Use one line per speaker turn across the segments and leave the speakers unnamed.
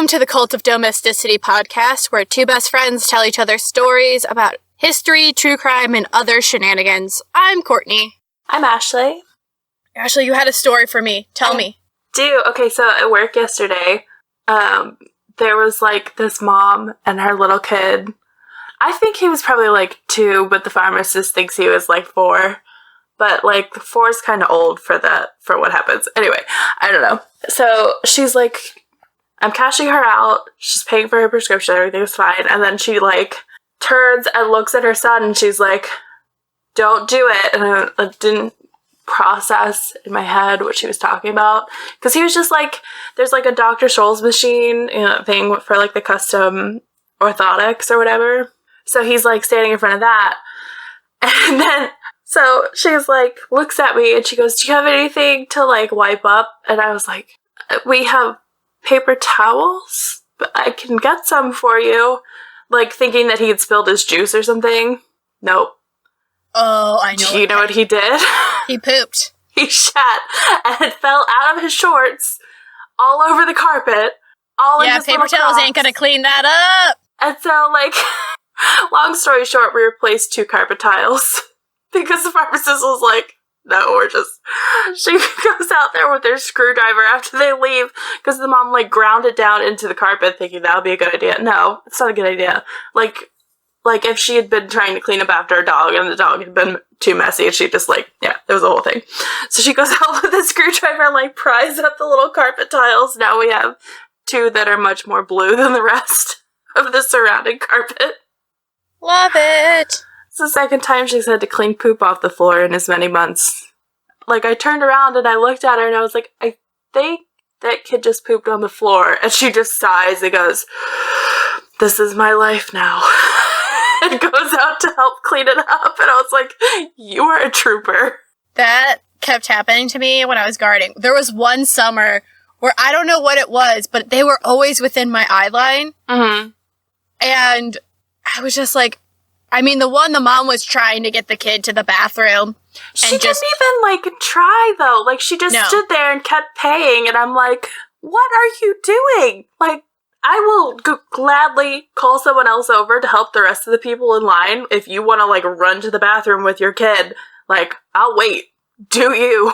Welcome to the Cult of Domesticity podcast, where two best friends tell each other stories about history, true crime, and other shenanigans. I'm Courtney.
I'm Ashley.
Ashley, you had a story for me. Tell me.
Okay, so at work yesterday, there was, this mom and her little kid. I think he was probably, 2, but the pharmacist thinks he was, 4. But, 4 is kind of old for what happens. Anyway, I don't know. So, she's I'm cashing her out, she's paying for her prescription, everything's fine, and then she, turns and looks at her son, and she's like, don't do it, and I didn't process in my head what she was talking about, because he was just there's a Dr. Scholl's machine, thing for, the custom orthotics or whatever, so he's, standing in front of that, and then, so she's, looks at me, and she goes, do you have anything to, wipe up? And I was like, we have paper towels, but I can get some for you. Thinking that he had spilled his juice or something. Nope.
Oh, I know.
Do you know what he did?
He pooped.
He shat, and it fell out of his shorts, all over the carpet, all in his
paper towels ain't gonna clean that up.
And so, long story short, we replaced 2 carpet tiles, because the pharmacist was like, no, she goes out there with their screwdriver after they leave, because the mom, ground it down into the carpet thinking that would be a good idea. No, it's not a good idea. If she had been trying to clean up after a dog, and the dog had been too messy, and she just, it was a whole thing. So she goes out with the screwdriver and, pries up the little carpet tiles. Now we have 2 that are much more blue than the rest of the surrounding carpet.
Love it!
It's the second time she's had to clean poop off the floor in as many months. I turned around and I looked at her and I was like, I think that kid just pooped on the floor. And she just sighs and goes, this is my life now. And goes out to help clean it up. And I was like, you are a trooper.
That kept happening to me when I was guarding. There was one summer where I don't know what it was, but they were always within my eye line.
Mm-hmm.
And I was just the mom was trying to get the kid to the bathroom.
She didn't even, try, though. She just stood there and kept paying, and I'm like, what are you doing? I will gladly call someone else over to help the rest of the people in line if you want to, run to the bathroom with your kid. I'll wait. Do you?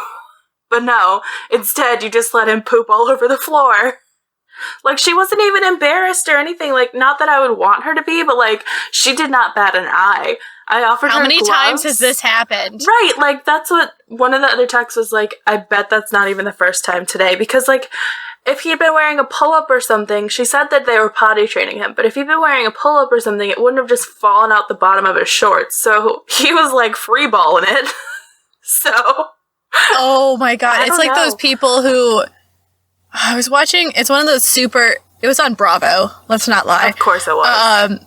But no, instead, you just let him poop all over the floor. She wasn't even embarrassed or anything. Not that I would want her to be, but, she did not bat an eye. I offered her
How many
gloves.
times has this happened?
Right, that's what one of the other texts was I bet that's not even the first time today. Because, if he'd been wearing a pull-up or something, she said that they were potty training him, but if he'd been wearing a pull-up or something, it wouldn't have just fallen out the bottom of his shorts. So he was, free-balling it. So.
Oh, my God. It's
know.
those people who... I was watching, it's one of those it was on Bravo, let's not lie.
Of course it was.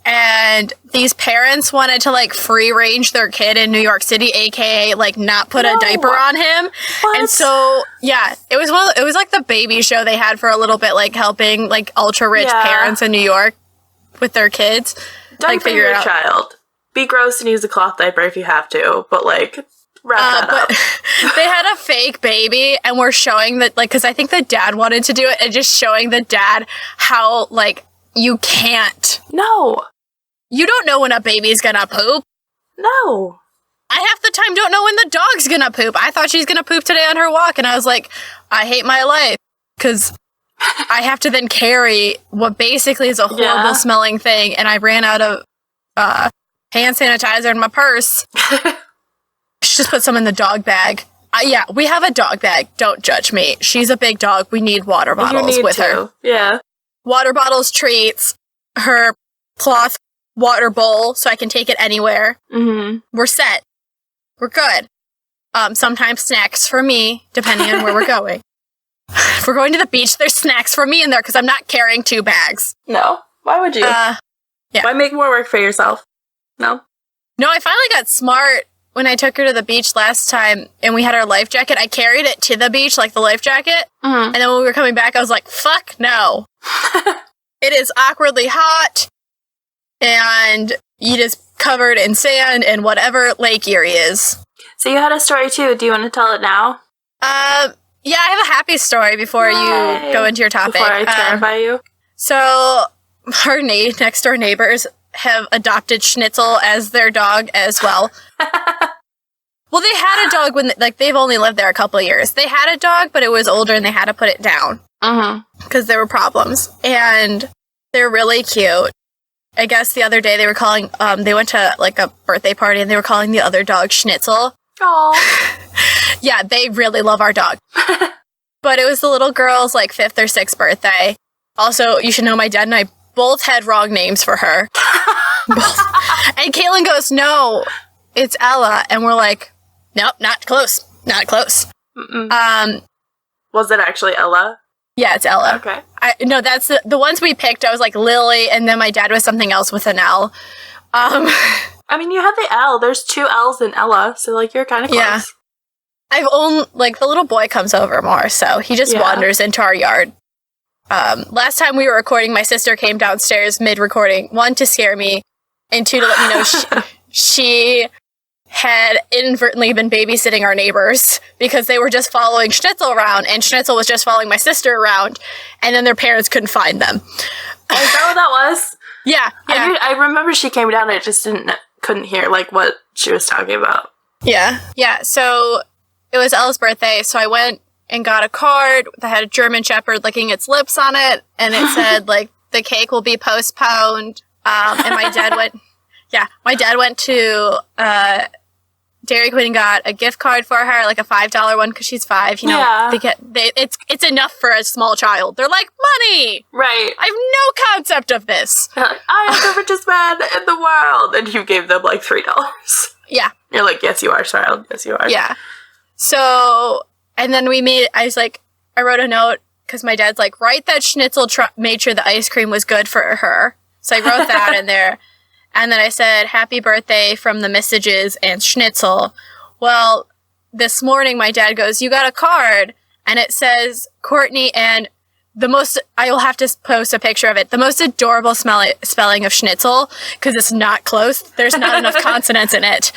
And these parents wanted to, free range their kid in New York City, aka, not put a diaper on him.
What?
And so, yeah, it was it was the baby show they had for a little bit, helping, ultra-rich parents in New York with their kids.
Don't figure it out. Child. Be gross and use a cloth diaper if you have to, but, wrap that up.
They had a fake baby, and we're showing that, because I think the dad wanted to do it, and just showing the dad how, you can't.
No.
You don't know when a baby's gonna poop.
No.
I half the time don't know when the dog's gonna poop. I thought she's gonna poop today on her walk, and I was like, I hate my life, because I have to then carry what basically is a horrible smelling thing, and I ran out of hand sanitizer in my purse. Just put some in the dog bag. We have a dog bag. Don't judge me. She's a big dog. We need water bottles with her.
Yeah.
Water bottles, treats, her cloth water bowl so I can take it anywhere.
Mm-hmm.
We're set. We're good. Sometimes snacks for me, depending on where we're going. If we're going to the beach, there's snacks for me in there because I'm not carrying 2 bags.
No. Why would you?
Yeah.
Why make more work for yourself? No?
No, I finally got smart. When I took her to the beach last time and we had our life jacket, I carried it to the beach, the life jacket.
Mm-hmm.
And then when we were coming back, I was like, fuck no. It is awkwardly hot. And you just covered in sand and whatever Lake Erie is.
So you had a story too. Do you want to tell it now?
Yeah, I have a happy story before you go into your topic.
Before I terrify you.
So, our next door neighbors have adopted Schnitzel as their dog as well. Well, they had a dog when, they've only lived there a couple of years. They had a dog, but it was older and they had to put it down. Because there were problems. And they're really cute. I guess the other day they were calling, they went to, a birthday party and they were calling the other dog Schnitzel.
Aww.
Yeah, they really love our dog. But it was the little girl's, 5th or 6th birthday. Also, you should know my dad and I both had wrong names for her. Both. And Caitlin goes, no, it's Ella. And we're like, nope, not close. Not close.
Was it actually Ella?
Yeah, it's Ella.
Okay.
No, that's the ones we picked. I was like Lily, and then my dad was something else with an L.
I mean, you had the L. There's 2 L's in Ella, so, you're kind of close.
Yeah. I've only, the little boy comes over more, so he just wanders into our yard. Last time we were recording, my sister came downstairs mid-recording, 1, to scare me, and 2, to let me know she had inadvertently been babysitting our neighbors because they were just following Schnitzel around, and Schnitzel was just following my sister around, and then their parents couldn't find them.
Is that what that was?
Yeah.
I remember she came down and I just couldn't hear, what she was talking about.
Yeah. Yeah, so it was Ella's birthday, so I went and got a card that had a German Shepherd licking its lips on it, and it said, the cake will be postponed. And my dad went to Dairy Queen and got a gift card for her, a $5 one, because she's 5. It's enough for a small child. They're like, money!
Right.
I have no concept of this.
I am the richest man in the world. And you gave them, $3.
Yeah.
You're like, yes, you are, child. Yes, you are.
Yeah. So, and then I wrote a note, because my dad's like, write that Schnitzel made sure the ice cream was good for her. So I wrote that in there. And then I said, happy birthday from the Messages and Schnitzel. Well, this morning my dad goes, you got a card. And it says, Courtney, and I will have to post a picture of it, the most adorable spelling of Schnitzel, because it's not close. There's not enough consonants in it.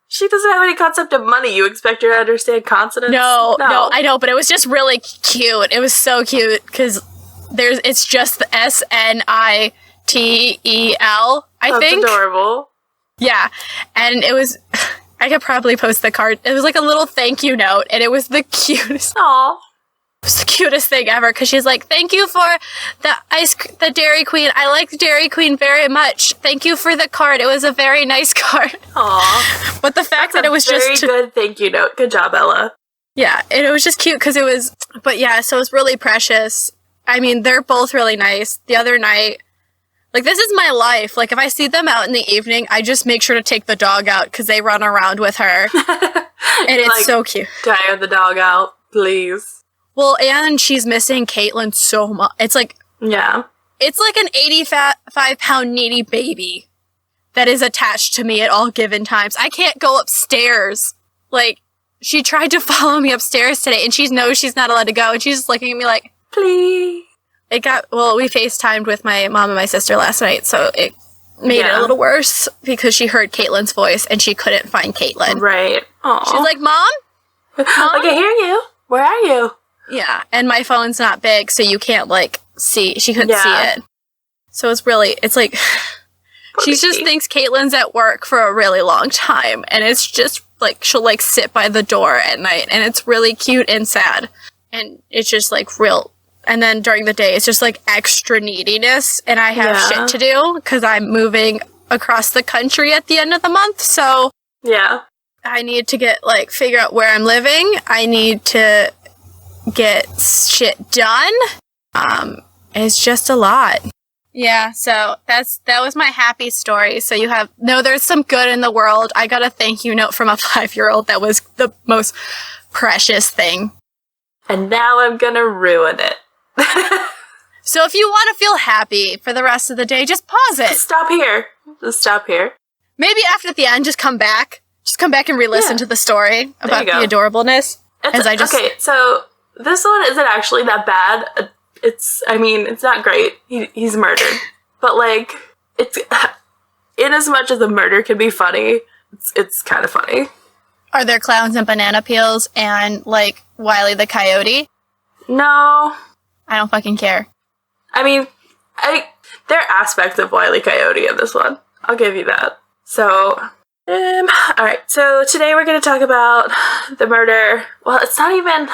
She doesn't have any concept of money. You expect her to understand consonants?
No, I know, but it was just really cute. It was so cute, because it's just the SNITEL, I think.
That's adorable.
Yeah, and it was, I could probably post the card. It was a little thank you note, and it was the cutest.
Aww.
It was the cutest thing ever, because she's like, thank you for the Dairy Queen. I like Dairy Queen very much. Thank you for the card. It was a very nice card.
Aww.
But the fact that it was just
very good thank you note. Good job, Ella.
Yeah, and it was just cute, because it was, but yeah, so it was really precious. I mean, they're both really nice. The other night, this is my life. If I see them out in the evening, I just make sure to take the dog out, because they run around with her. And it's so cute.
Tire the dog out, please.
Well, and she's missing Caitlin so much. It's
yeah.
It's like an 85-pound needy baby that is attached to me at all given times. I can't go upstairs. She tried to follow me upstairs today, and she knows she's not allowed to go, and she's just looking at me like,
please.
We FaceTimed with my mom and my sister last night, so it made it a little worse, because she heard Caitlin's voice, and she couldn't find Caitlin.
Right. Aww.
She's like, Mom? Mom?
I can hear you. Where are you?
Yeah, and my phone's not big, so you can't, see. She couldn't see it. So it's she just thinks Caitlin's at work for a really long time, and it's just, she'll, sit by the door at night, and it's really cute and sad. And it's just, real. And then during the day, it's just, extra neediness, and I have shit to do, because I'm moving across the country at the end of the month, so...
Yeah.
I need to get, figure out where I'm living. I need to get shit done. It's just a lot. Yeah, so that was my happy story. So there's some good in the world. I got a thank you note from a 5-year-old that was the most precious thing.
And now I'm gonna ruin it.
So if you want to feel happy for the rest of the day, just pause it.
Just stop here.
Maybe after the end, just come back. Just come back and re-listen to the story about the adorableness.
Okay, so this one isn't actually that bad. It's not great. He's murdered. But, it's... In as much as the murder can be funny, it's kind of funny.
Are there clowns and banana peels and, like, Wile the Coyote?
No. I
don't fucking care.
I mean, there are aspects of Wile E. Coyote in this one. I'll give you that. So, alright, so today we're going to talk about the murder. Well, it's not even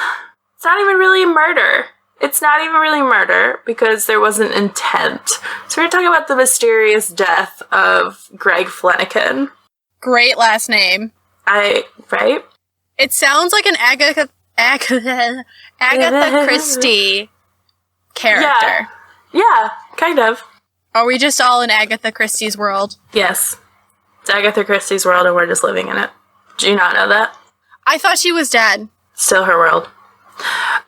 really murder. It's not even really murder because there wasn't intent. So we're going to talk about the mysterious death of Greg Fleniken.
Great last name.
Right?
It sounds like an Agatha Christie character.
Yeah, kind of.
Are we just all in Agatha Christie's world?
Yes. It's Agatha Christie's world and we're just living in it. Do you not know that?
I thought she was dead.
Still her world.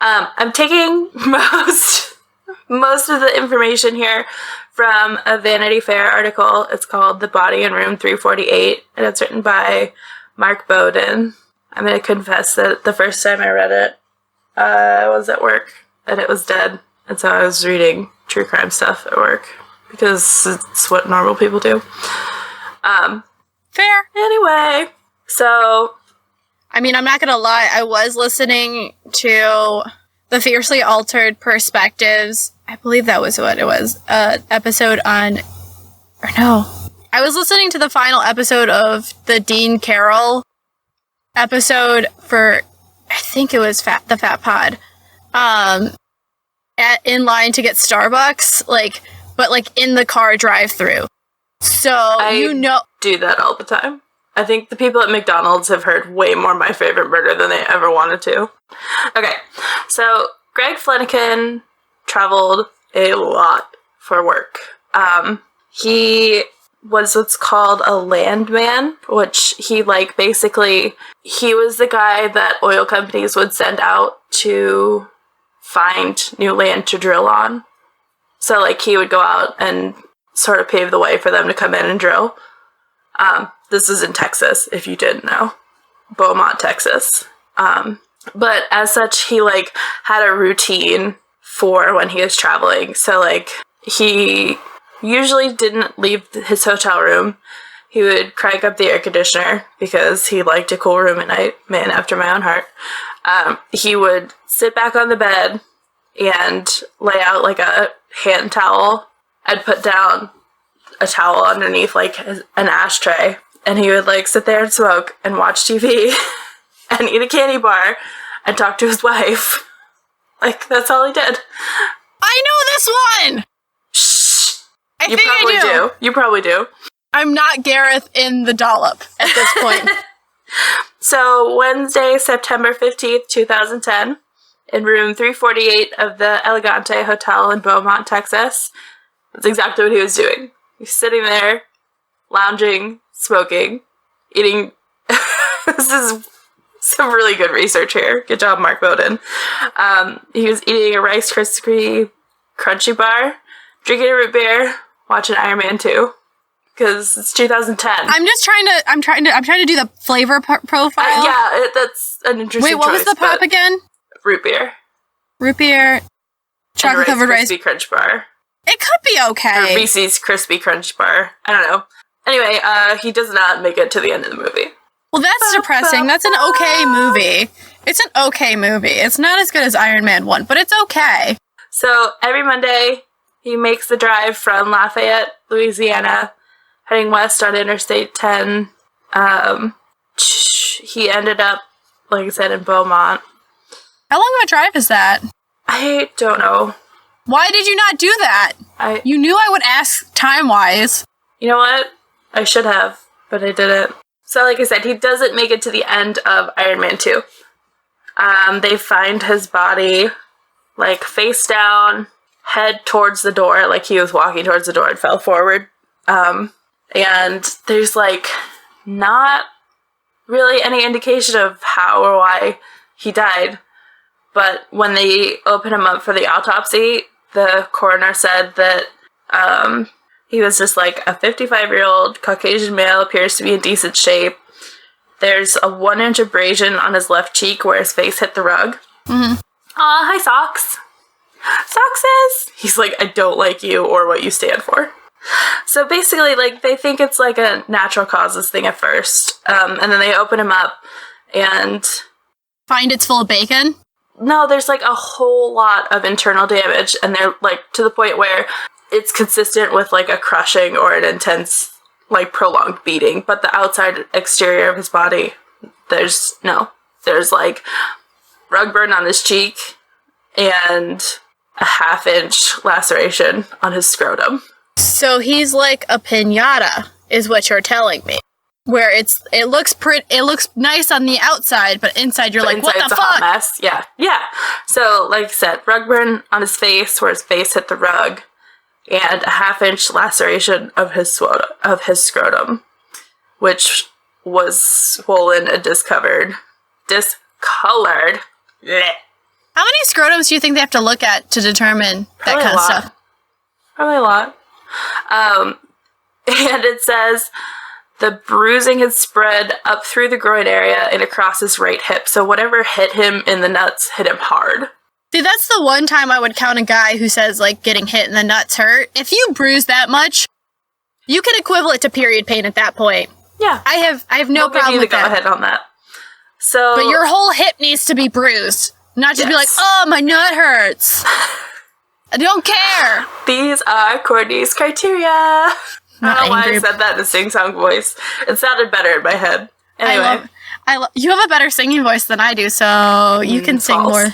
I'm taking most of the information here from a Vanity Fair article. It's called The Body in Room 348, and it's written by Mark Bowden. I'm going to confess that the first time I read it, I was at work, and it was dead. And so I was reading true crime stuff at work, because it's what normal people do.
Fair.
Anyway, so...
I mean, I'm not gonna lie, I was listening to the Fiercely Altered Perspectives, I believe that was what it was, episode on... Or no. I was listening to the final episode of the Dean Carroll episode for, I think it was the Fat Pod, in line to get Starbucks, but in the car drive-thru. So,
I do that all the time. I think the people at McDonald's have heard way more My Favorite Murder than they ever wanted to. Okay, so Greg Fleniken traveled a lot for work. He was what's called a landman, which he was the guy that oil companies would send out to find new land to drill on. So, he would go out and sort of pave the way for them to come in and drill. This is in Texas, if you didn't know. Beaumont, Texas. But as such, he, had a routine for when he was traveling. So, he usually didn't leave his hotel room. He would crank up the air conditioner because he liked a cool room at night. Man after my own heart. He would sit back on the bed and lay out, a hand towel. I'd put down a towel underneath, an ashtray. And he would, sit there and smoke and watch TV and eat a candy bar and talk to his wife. That's all he did.
I know this one!
Shh.
I think I do.
You probably do.
I'm not Gareth in the dollop at this point.
So, Wednesday, September 15th, 2010, in room 348 of the Elegante Hotel in Beaumont, Texas, that's exactly what he was doing. He's sitting there, lounging, smoking, eating... This is some really good research here. Good job, Mark Bowden. He was eating a Rice Krispie Crunchy bar, drinking a root beer, watching Iron Man 2. Because it's 2010. I'm
trying to do the flavor profile.
Yeah, that's an interesting
Wait, what
choice,
was the pop again?
Root beer.
Root beer, chocolate covered rice.
Krispie Crunch bar.
It could be okay.
Or Reese's Crispy Crunch bar. I don't know. Anyway, he does not make it to the end of the movie.
Well, that's depressing. That's an okay movie. It's an okay movie. It's not as good as Iron Man 1, but it's okay.
So, every Monday, he makes the drive from Lafayette, Louisiana, heading west on Interstate 10. He ended up, like I said, in Beaumont.
How long of a drive is that?
I don't know.
Why did you not do that? You knew I would ask time-wise.
You know what? I should have, but I didn't. So, like I said, he doesn't make it to the end of Iron Man 2. They find his body, face down, head towards the door, he was walking towards the door and fell forward. And there's, not really any indication of how or why he died. But when they open him up for the autopsy, the coroner said that, he was just a 55-year-old Caucasian male, appears to be in decent shape. There's a 1-inch abrasion on his left cheek where his face hit the rug.
Mm-hmm.
Hi, Socks. Soxes! He's I don't like you or what you stand for. So basically, they think it's a natural causes thing at first. And then they open him up, and
find it's full of bacon?
No, there's like a whole lot of internal damage, and they're like to the point where it's consistent with like a crushing or an intense, like prolonged beating. But the outside exterior of his body, there's like rug burn on his cheek and a 1/2-inch laceration on his scrotum.
So he's like a piñata, is what you're telling me. Where it looks nice on the outside, but inside you're like, what the fuck?
Hot mess. Yeah. So, like I said, rug burn on his face, where his face hit the rug, and a 1/2-inch laceration of his scrotum, which was swollen and discolored. Blech.
How many scrotums do you think they have to look at to determine that kind of stuff?
Probably a lot. And it says the bruising had spread up through the groin area and across his right hip. So whatever hit him in the nuts hit him hard.
See, that's the one time I would count a guy who says, like, getting hit in the nuts hurt. If you bruise that much, you can equivalent it to period pain at that point.
Yeah.
I have no problem with that.
Go ahead on that. So,
but your whole hip needs to be bruised. Not just be like, oh, my nut hurts. I don't care.
These are Courtney's criteria. I don't know why I said that in a sing-song voice. It sounded better in my head. Anyway.
You have a better singing voice than I do, so you can sing more.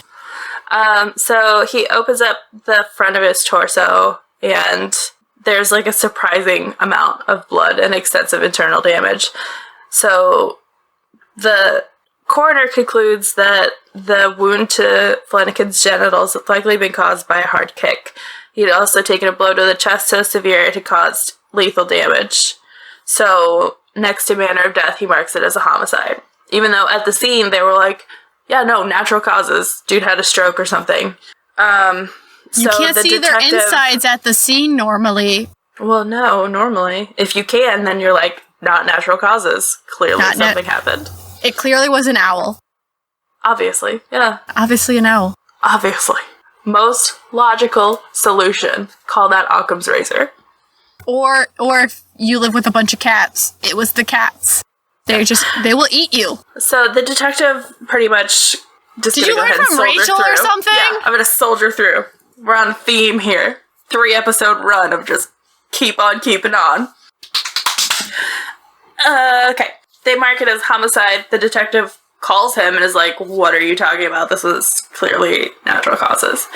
So he opens up the front of his torso, and there's like a surprising amount of blood and extensive internal damage. So the coroner concludes that the wound to Fleniken's genitals had likely been caused by a hard kick. He had also taken a blow to the chest so severe it had caused lethal damage. So, next to manner of death, he marks it as a homicide. Even though at the scene they were like, yeah, no, natural causes. Dude had a stroke or something.
You can't see their insides at the scene normally.
Well, no, normally. If you can, then you're like, not natural causes. Clearly something happened.
It clearly was an owl.
Obviously, yeah.
Obviously an owl.
Obviously. Most logical solution. Call that Occam's razor.
Or if you live with a bunch of cats, it was the cats. They will eat you.
So the detective pretty much just
Did you learn from Rachel or something?
Yeah, I'm gonna soldier through. We're on theme here. 3-episode run of just keep on keeping on. Okay. They mark it as homicide. The detective calls him and is like, what are you talking about? This was clearly natural causes.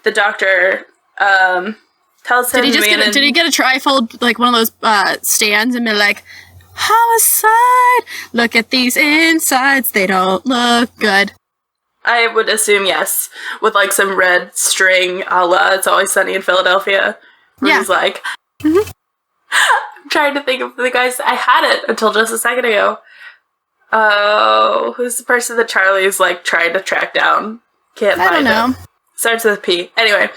The doctor tells him...
Did he get a trifold, like one of those stands and be like, homicide! Look at these insides. They don't look good.
I would assume yes. With like some red string a la It's Always Sunny in Philadelphia. Where he's like... I'm trying to think of the guys. I had it until just a second ago. Oh, who's the person that Charlie's like trying to track down? Can't find
I don't know.
Starts with a P. Anyway,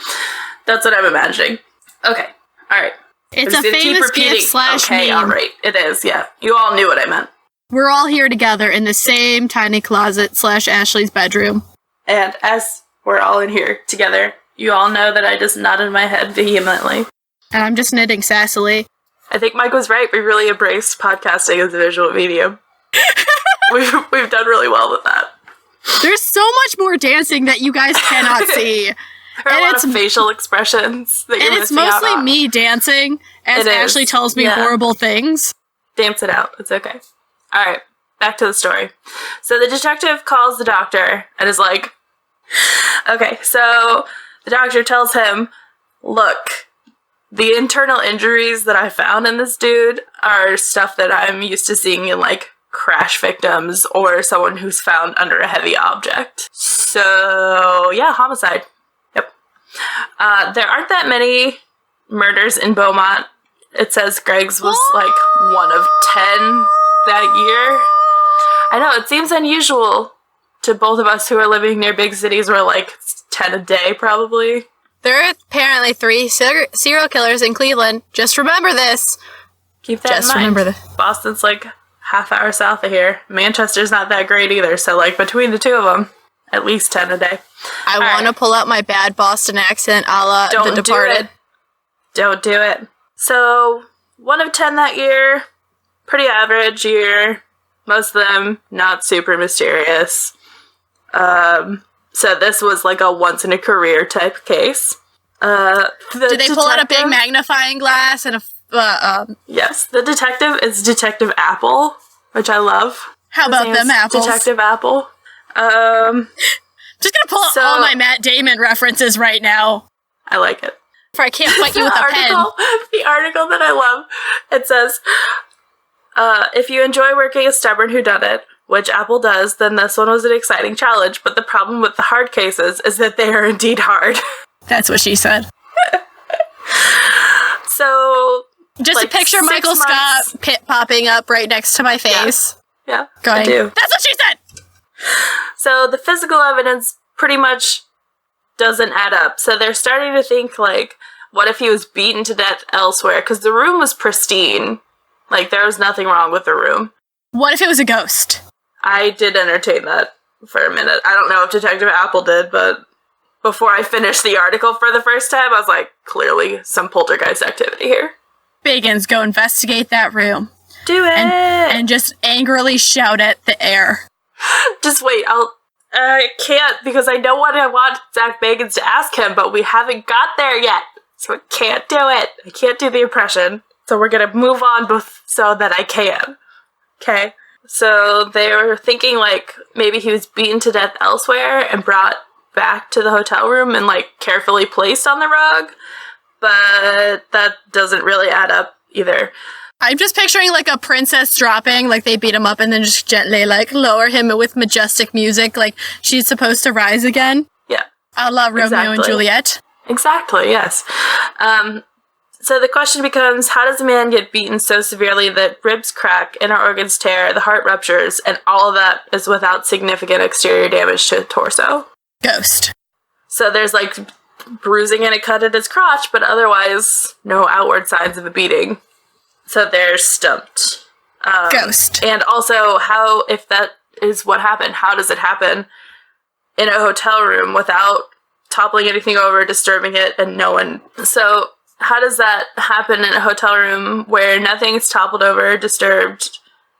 that's what I'm imagining. Okay, all right.
It's a famous gift /
okay,
meme.
All right, it is. Yeah, you all knew what I meant.
We're all here together in the same tiny closet / Ashley's bedroom.
And as we're all in here together, you all know that I just nodded my head vehemently.
And I'm just knitting sassily.
I think Mike was right. We really embraced podcasting as a visual medium. We've done really well with that.
There's so much more dancing that you guys cannot see.
There are a lot of facial expressions that you're missing out on.
And it's mostly me dancing as Ashley tells me horrible things.
Dance it out. It's okay. All right. Back to the story. So the detective calls the doctor and is like, okay, so the doctor tells him, look, the internal injuries that I found in this dude are stuff that I'm used to seeing in, like, crash victims or someone who's found under a heavy object. So, yeah, homicide. Yep. There aren't that many murders in Beaumont. It says Greg's was, like, 1 of 10 that year. I know, it seems unusual to both of us who are living near big cities. We're, like, 10 a day, probably.
There are apparently 3 serial killers in Cleveland. Just remember this.
Keep that in mind. Remember this. Boston's like half hour south of here. Manchester's not that great either. So like between the two of them, at least 10 a day.
I want to pull out my bad Boston accent a la The Departed.
Don't do it. So 1 of 10 that year. Pretty average year. Most of them not super mysterious. So this was like a once-in-a-career type case.
Did they pull out a big magnifying glass and a...
Yes, the detective is Detective Apple, which I love.
How about them apples?
Detective Apple.
Just gonna pull out all my Matt Damon references right now.
I like it.
For I can't fight you with a pen.
The article that I love, it says, if you enjoy working a stubborn whodunit, which Apple does, then this one was an exciting challenge, but the problem with the hard cases is that they are indeed hard.
That's what she said.
So...
Just like picture Michael Scott popping up right next to my face.
Yeah,
going,
I do.
That's what she said!
So the physical evidence pretty much doesn't add up. So they're starting to think, like, what if he was beaten to death elsewhere? Because the room was pristine. Like, there was nothing wrong with the room.
What if it was a ghost?
I did entertain that for a minute. I don't know if Detective Apple did, but before I finished the article for the first time, I was like, clearly some poltergeist activity here.
Bagans, go investigate that room.
Do it!
And just angrily shout at the air.
Just wait, I can't, because I know what I want Zach Bagans to ask him, but we haven't got there yet, so I can't do it. I can't do the impression, so we're gonna move on so that I can. Okay? So they were thinking, like, maybe he was beaten to death elsewhere and brought back to the hotel room and, like, carefully placed on the rug, but that doesn't really add up either.
I'm just picturing, like, a princess dropping, like, they beat him up and then just gently, like, lower him with majestic music, like, she's supposed to rise again.
Yeah.
A la Romeo and Juliet.
Exactly, yes. So the question becomes, how does a man get beaten so severely that ribs crack, inner organs tear, the heart ruptures, and all of that is without significant exterior damage to the torso?
Ghost.
So there's, like, bruising and a cut at his crotch, but otherwise no outward signs of a beating. So they're stumped.
Ghost.
And also, if that is what happened, how does it happen in a hotel room without toppling anything over, disturbing it, and no one... So how does that happen in a hotel room where nothing's toppled over, disturbed,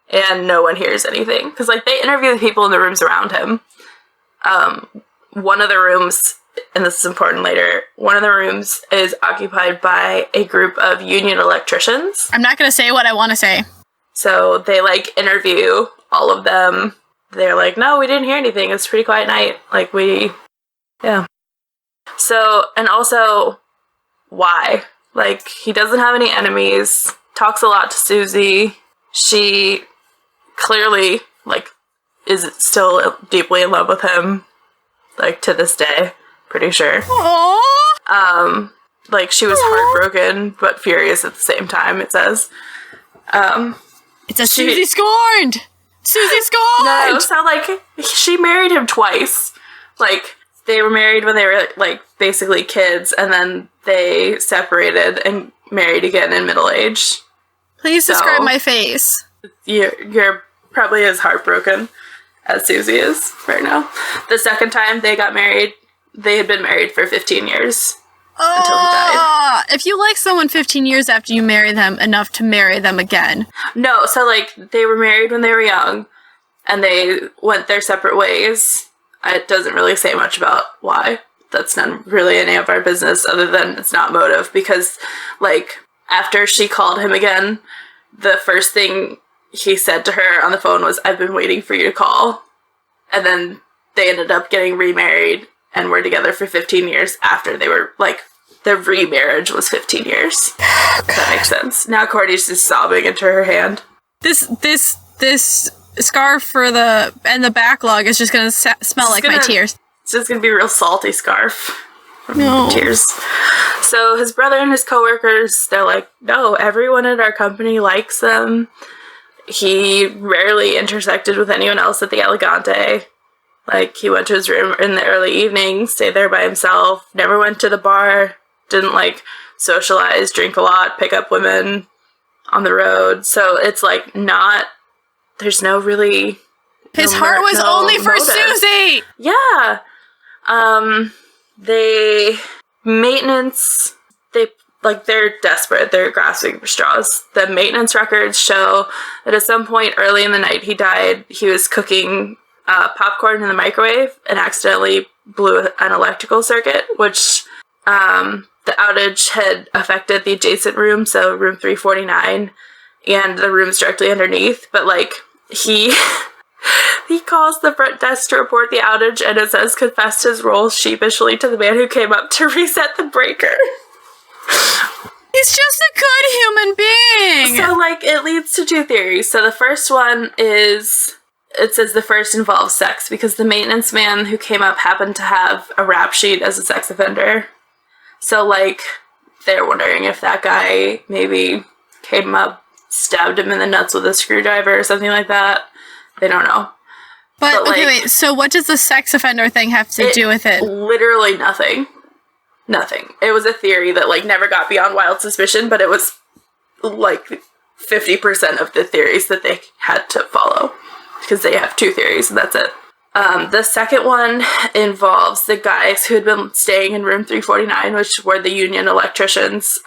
and no one hears anything? Because, like, they interview the people in the rooms around him. One of the rooms... and this is important later, one of the rooms is occupied by a group of union electricians.
I'm not going to say what I want to say.
So they, like, interview all of them. They're like, no, we didn't hear anything. It's a pretty quiet night. Like, yeah. So, and also, why? Like, he doesn't have any enemies, talks a lot to Susie. She clearly, like, is still deeply in love with him, like, to this day. Pretty sure.
Aww.
Like, she was heartbroken, but furious at the same time, it says.
It's a Susie scorned! Susie scorned!
No, so, like, she married him twice. Like, they were married when they were, like, basically kids, and then they separated and married again in middle age.
Please describe my face.
You're probably as heartbroken as Susie is right now. The second time they got married, they had been married for 15 years until he died.
If you like someone 15 years after you marry them enough to marry them again.
No, so, like, they were married when they were young, and they went their separate ways. It doesn't really say much about why. That's not really any of our business, other than it's not motive, because, like, after she called him again, the first thing he said to her on the phone was, "I've been waiting for you to call." And then they ended up getting remarried and were together for 15 years after they were, like, their remarriage was 15 years. If that makes sense. Now Courtney's just sobbing into her hand.
This scarf for the backlog is just gonna smell like my tears.
It's just gonna be a real salty scarf.
No.
Tears. So his brother and his coworkers, they're like, no, everyone at our company likes him. He rarely intersected with anyone else at the Elegante. Like, he went to his room in the early evening, stayed there by himself, never went to the bar, didn't, like, socialize, drink a lot, pick up women on the road. So it's, like, there's no really...
His heart was only for
motive.
Susie!
Yeah. They like, they're desperate. They're grasping for straws. The maintenance records show that at some point early in the night he died. He was cooking popcorn in the microwave and accidentally blew an electrical circuit, which the outage had affected the adjacent room, so room 349, and the rooms directly underneath. But, like, he calls the front desk to report the outage, and it says confessed his role sheepishly to the man who came up to reset the breaker.
He's just a good human being!
So, like, it leads to two theories. So the first one is, it says the first involves sex, because the maintenance man who came up happened to have a rap sheet as a sex offender. So, like, they're wondering if that guy maybe came up, stabbed him in the nuts with a screwdriver or something like that. They don't know.
But okay, like, wait, so what does the sex offender thing have to do with it?
Literally nothing. Nothing. It was a theory that, like, never got beyond wild suspicion, but it was, like, 50% of the theories that they had to follow. Because they have two theories, and that's it. The second one involves the guys who had been staying in room 349, which were the union electricians.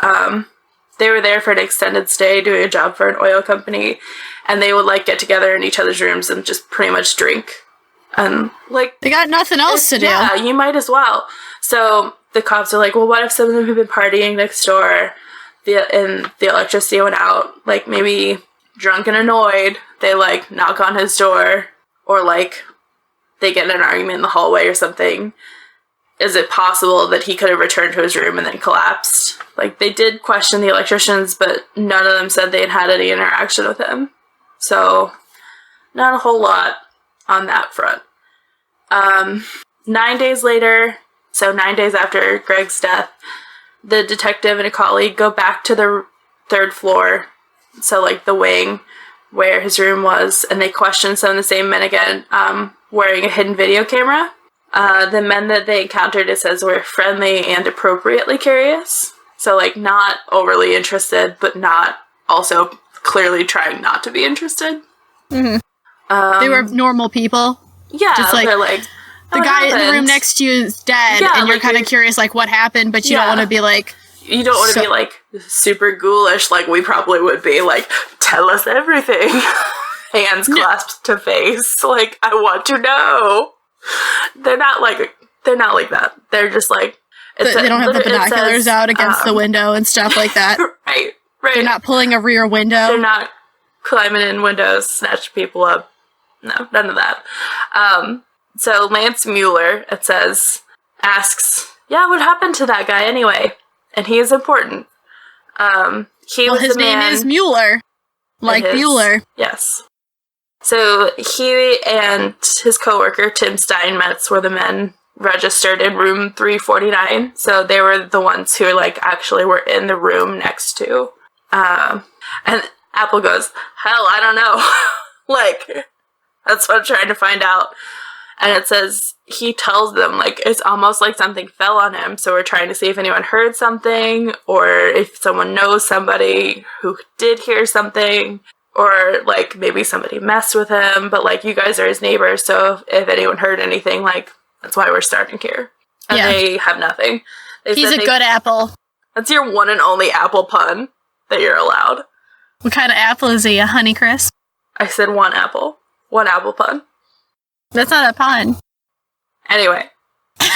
They were there for an extended stay doing a job for an oil company, and they would, like, get together in each other's rooms and just pretty much drink. And, like...
They got nothing else to do.
Yeah, you might as well. So the cops are like, well, what if some of them have been partying next door and the electricity went out? Like, maybe drunk and annoyed, they, like, knock on his door, or, like, they get in an argument in the hallway or something. Is it possible that he could have returned to his room and then collapsed? Like, they did question the electricians, but none of them said they had had any interaction with him. So, not a whole lot on that front. 9 days later, so 9 days after Greg's death, the detective and a colleague go back to the third floor, so, like, the wing where his room was, and they question some of the same men again, wearing a hidden video camera. The men that they encountered, it says, were friendly and appropriately curious. So, like, not overly interested, but not also clearly trying not to be interested.
Mm-hmm. They were normal people.
Yeah,
just like,
they're like,
the guy in the room next to you is dead, and you're, like, kind of curious, like, what happened, but you don't want to be like...
You don't want to be, like, super ghoulish like we probably would be. Like, tell us everything. Hands clasped to face. Like, I want to know. They're not like that. They're just like...
They don't have the binoculars out against the window and stuff like that.
Right.
They're not pulling a rear window.
They're not climbing in windows, snatch people up. No, none of that. So Lance Mueller, it says, asks, yeah, what happened to that guy anyway? And he is important.
His name is Mueller. Like Bueller.
Yes. So he and his coworker, Tim Steinmetz, were the men registered in room 349. So they were the ones who, like, actually were in the room next to. And Apple goes, hell, I don't know. Like, that's what I'm trying to find out. And it says, he tells them, like, it's almost like something fell on him, so we're trying to see if anyone heard something, or if someone knows somebody who did hear something, or, like, maybe somebody messed with him, but, like, you guys are his neighbors, so if anyone heard anything, like, that's why we're starting here. And they have nothing.
He's a good apple.
That's your one and only apple pun that you're allowed.
What kind of apple is he? A Honeycrisp?
I said one apple. One apple pun.
That's not a pun.
Anyway,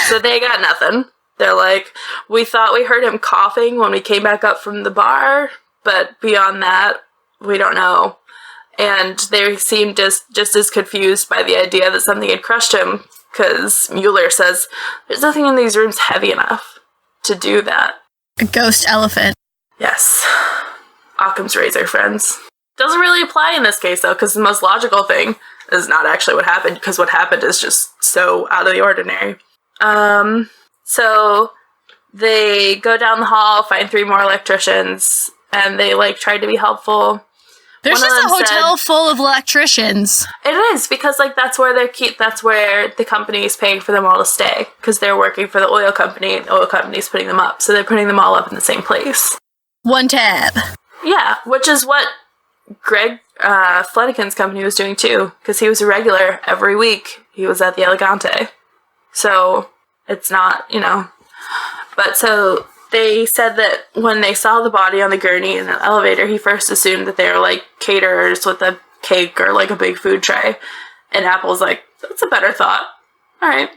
so they got nothing. They're like, we thought we heard him coughing when we came back up from the bar, but beyond that, we don't know. And they seemed just as confused by the idea that something had crushed him, because Mueller says, there's nothing in these rooms heavy enough to do that.
A ghost elephant.
Yes. Occam's razor, friends. Doesn't really apply in this case, though, because the most logical thing is not actually what happened, because what happened is just so out of the ordinary. So they go down the hall, find 3 more electricians, and they, like, tried to be helpful.
There's just a hotel full of electricians.
It is, because, like, that's where the company is paying for them all to stay, because they're working for the oil company, the oil company's putting them up, so they're putting them all up in the same place.
One tab.
Yeah, which is what Greg Fleniken's company was doing too, because he was a regular every week. He was at the Elegante. So, it's not, But so, They said that when they saw the body on the gurney in an elevator, he first assumed that they were, like, caterers with a cake or, like, a big food tray. And Apple's like, that's a better thought. All right.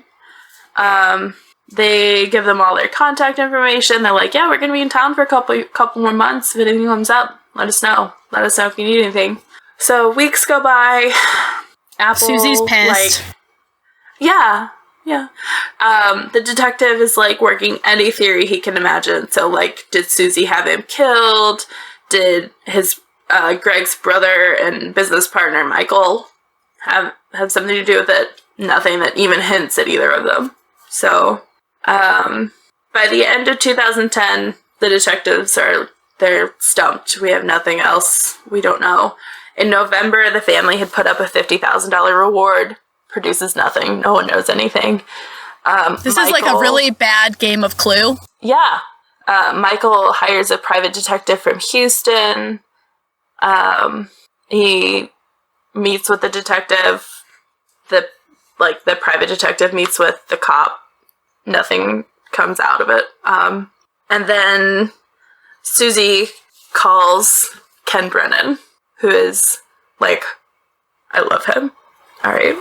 They give them all their contact information. They're like, yeah, we're going to be in town for a couple more months. If anything comes up, let us know. Let us know if you need anything. So weeks go by. Apple,
Susie's pissed.
Like, yeah. The detective is, like, working any theory he can imagine. So, like, did Susie have him killed? Did his, Greg's brother and business partner, Michael, have something to do with it? Nothing that even hints at either of them. So, by the end of 2010, the detectives they're stumped. We have nothing else. We don't know. In November, the family had put up a $50,000 reward. Produces nothing. No one knows anything.
This is like a really bad game of Clue.
Yeah. Michael hires a private detective from Houston. He meets with the detective. The private detective meets with the cop. Nothing comes out of it. And then Susie calls Ken Brennan, who is, like, I love him. All right.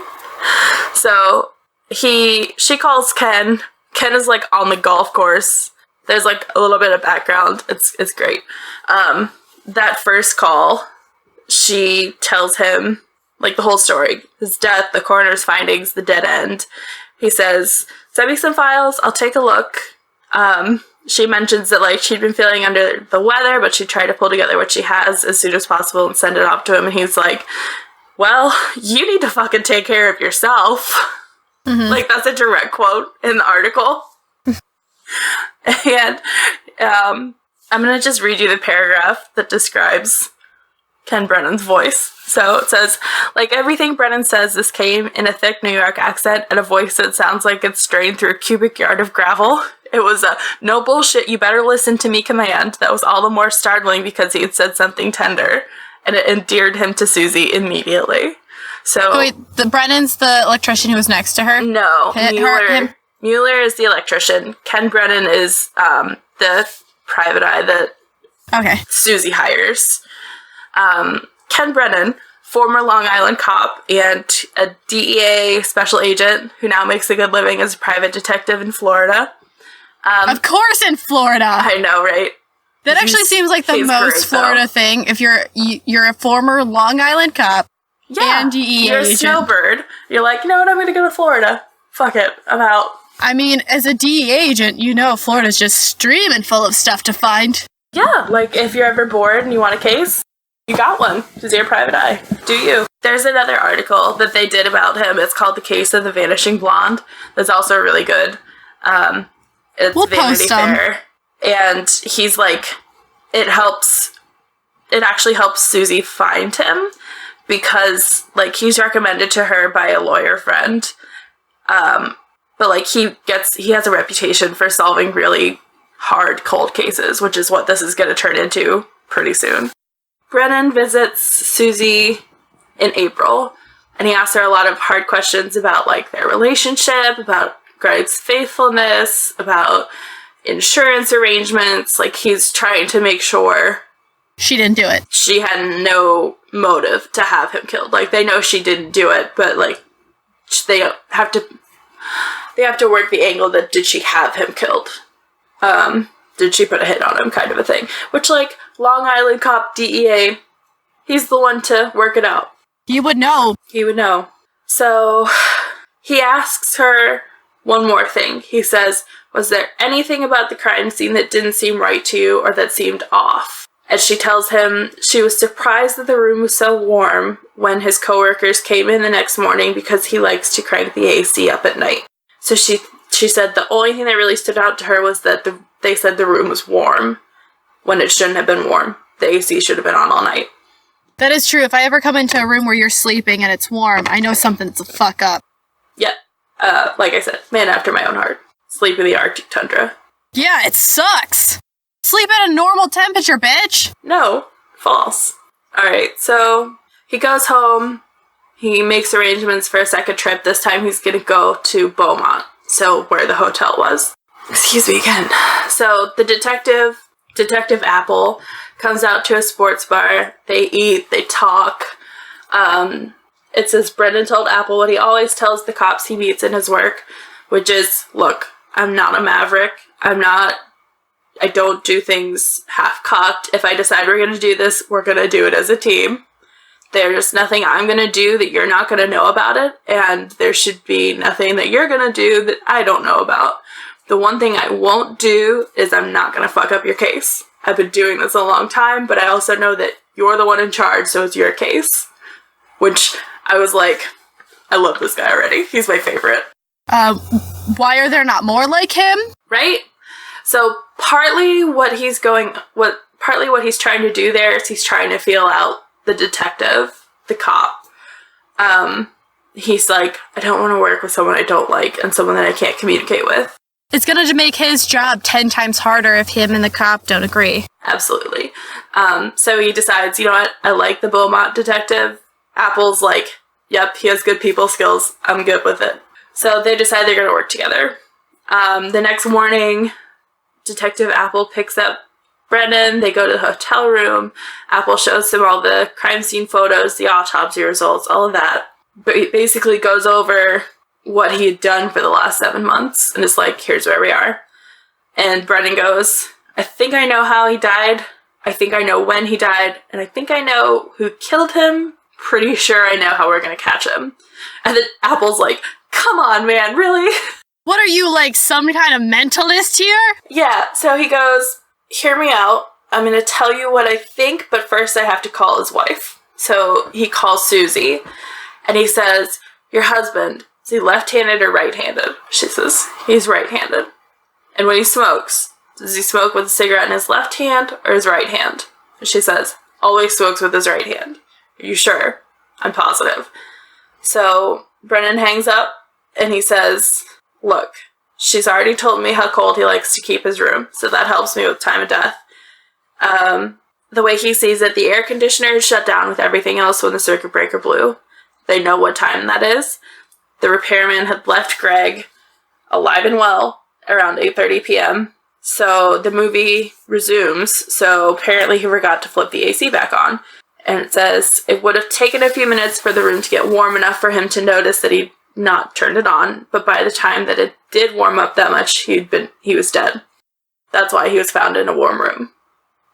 So she calls Ken. Ken is, like, on the golf course. There's, like, a little bit of background. It's great. That first call, she tells him, like, the whole story. His death, the coroner's findings, the dead end. He says, send me some files, I'll take a look. She mentions that, like, she'd been feeling under the weather, but she'd try to pull together what she has as soon as possible and send it off to him. And he's like, well, you need to fucking take care of yourself. Mm-hmm. Like, that's a direct quote in the article. And I'm going to just read you the paragraph that describes Ken Brennan's voice. So it says, like everything Brennan says, this came in a thick New York accent and a voice that sounds like it's strained through a cubic yard of gravel. It was a no bullshit, you better listen to me command that was all the more startling because he had said something tender, and it endeared him to Susie immediately. So
wait, the Brennan's the electrician who was next to her?
No, Mueller is the electrician. Ken Brennan is the private eye that Susie hires. Ken Brennan, former Long Island cop and a DEA special agent who now makes a good living as a private detective in Florida.
Of course in Florida!
I know, right?
That actually seems like the most Florida thing. If you're a former Long Island cop and DEA
you're a
agent.
snowbird. You're like, you know what, I'm gonna go to Florida. Fuck it, I'm out.
I mean, as a DEA agent, you know Florida's just streaming full of stuff to find.
Yeah, like if you're ever bored and you want a case, you got one, because you're a private eye. Do you? There's another article that they did about him. It's called The Case of the Vanishing Blonde. That's also really good. It's Vanity Fair. And he's like, it actually helps Susie find him, because, like, he's recommended to her by a lawyer friend. But, like, he has a reputation for solving really hard cold cases, which is what this is going to turn into pretty soon. Brennan visits Susie in April, and he asks her a lot of hard questions about, like, their relationship, about Greg's faithfulness, about insurance arrangements. Like, he's trying to make sure
she didn't do it.
She had no motive to have him killed. Like, they know she didn't do it, but, like, they have to work the angle that did she have him killed? Did she put a hit on him, kind of a thing. Which, like, Long Island cop DEA, he's the one to work it out.
He would know.
He would know. So, he asks her one more thing. He says, was there anything about the crime scene that didn't seem right to you or that seemed off? And she tells him she was surprised that the room was so warm when his coworkers came in the next morning because he likes to crank the AC up at night. So she said the only thing that really stood out to her was that they said the room was warm when it shouldn't have been warm. The AC should have been on all night.
That is true. If I ever come into a room where you're sleeping and it's warm, I know something's a fuck up.
Yeah. Like I said, man after my own heart. Sleep in the Arctic tundra.
Yeah, it sucks. Sleep at a normal temperature, bitch.
No, false. Alright, so he goes home. He makes arrangements for a second trip. This time he's gonna go to Beaumont, so where the hotel was. Excuse me again. So the Detective Apple, comes out to a sports bar. They eat, they talk. It says Brennan told Apple what he always tells the cops he meets in his work, which is, look, I'm not a maverick. I don't do things half-cocked. If I decide we're going to do this, we're going to do it as a team. There's nothing I'm going to do that you're not going to know about it, and there should be nothing that you're going to do that I don't know about. The one thing I won't do is I'm not going to fuck up your case. I've been doing this a long time, but I also know that you're the one in charge, so it's your case. Which, I was like, I love this guy already. He's my favorite.
Why are there not more like him?
Right? So, partly what he's trying to do there is he's trying to feel out the detective, the cop. He's like, I don't want to work with someone I don't like and someone that I can't communicate with.
It's going to make his job 10 times harder if him and the cop don't agree.
Absolutely. So he decides, you know what, I like the Beaumont detective. Apple's like, yep, he has good people skills. I'm good with it. So they decide they're going to work together. The next morning, Detective Apple picks up Brennan. They go to the hotel room. Apple shows him all the crime scene photos, the autopsy results, all of that. But he basically goes over what he had done for the last 7 months and is like, here's where we are. And Brennan goes, I think I know how he died. I think I know when he died. And I think I know who killed him. Pretty sure I know how we're going to catch him. And then Apple's like, come on, man, really?
What are you, like, some kind of mentalist here?
Yeah, so he goes, hear me out. I'm going to tell you what I think, but first I have to call his wife. So he calls Susie, and he says, your husband, is he left-handed or right-handed? She says, he's right-handed. And when he smokes, does he smoke with a cigarette in his left hand or his right hand? And she says, always smokes with his right hand. Are you sure? I'm positive. So Brennan hangs up, and he says, look, she's already told me how cold he likes to keep his room, so that helps me with time of death. The way he sees it, the air conditioner is shut down with everything else when the circuit breaker blew. They know what time that is. The repairman had left Greg alive and well around 8:30 p.m. So the movie resumes, so apparently he forgot to flip the AC back on. And it says, it would have taken a few minutes for the room to get warm enough for him to notice that he'd not turned it on, but by the time that it did warm up that much, he was dead. That's why he was found in a warm room.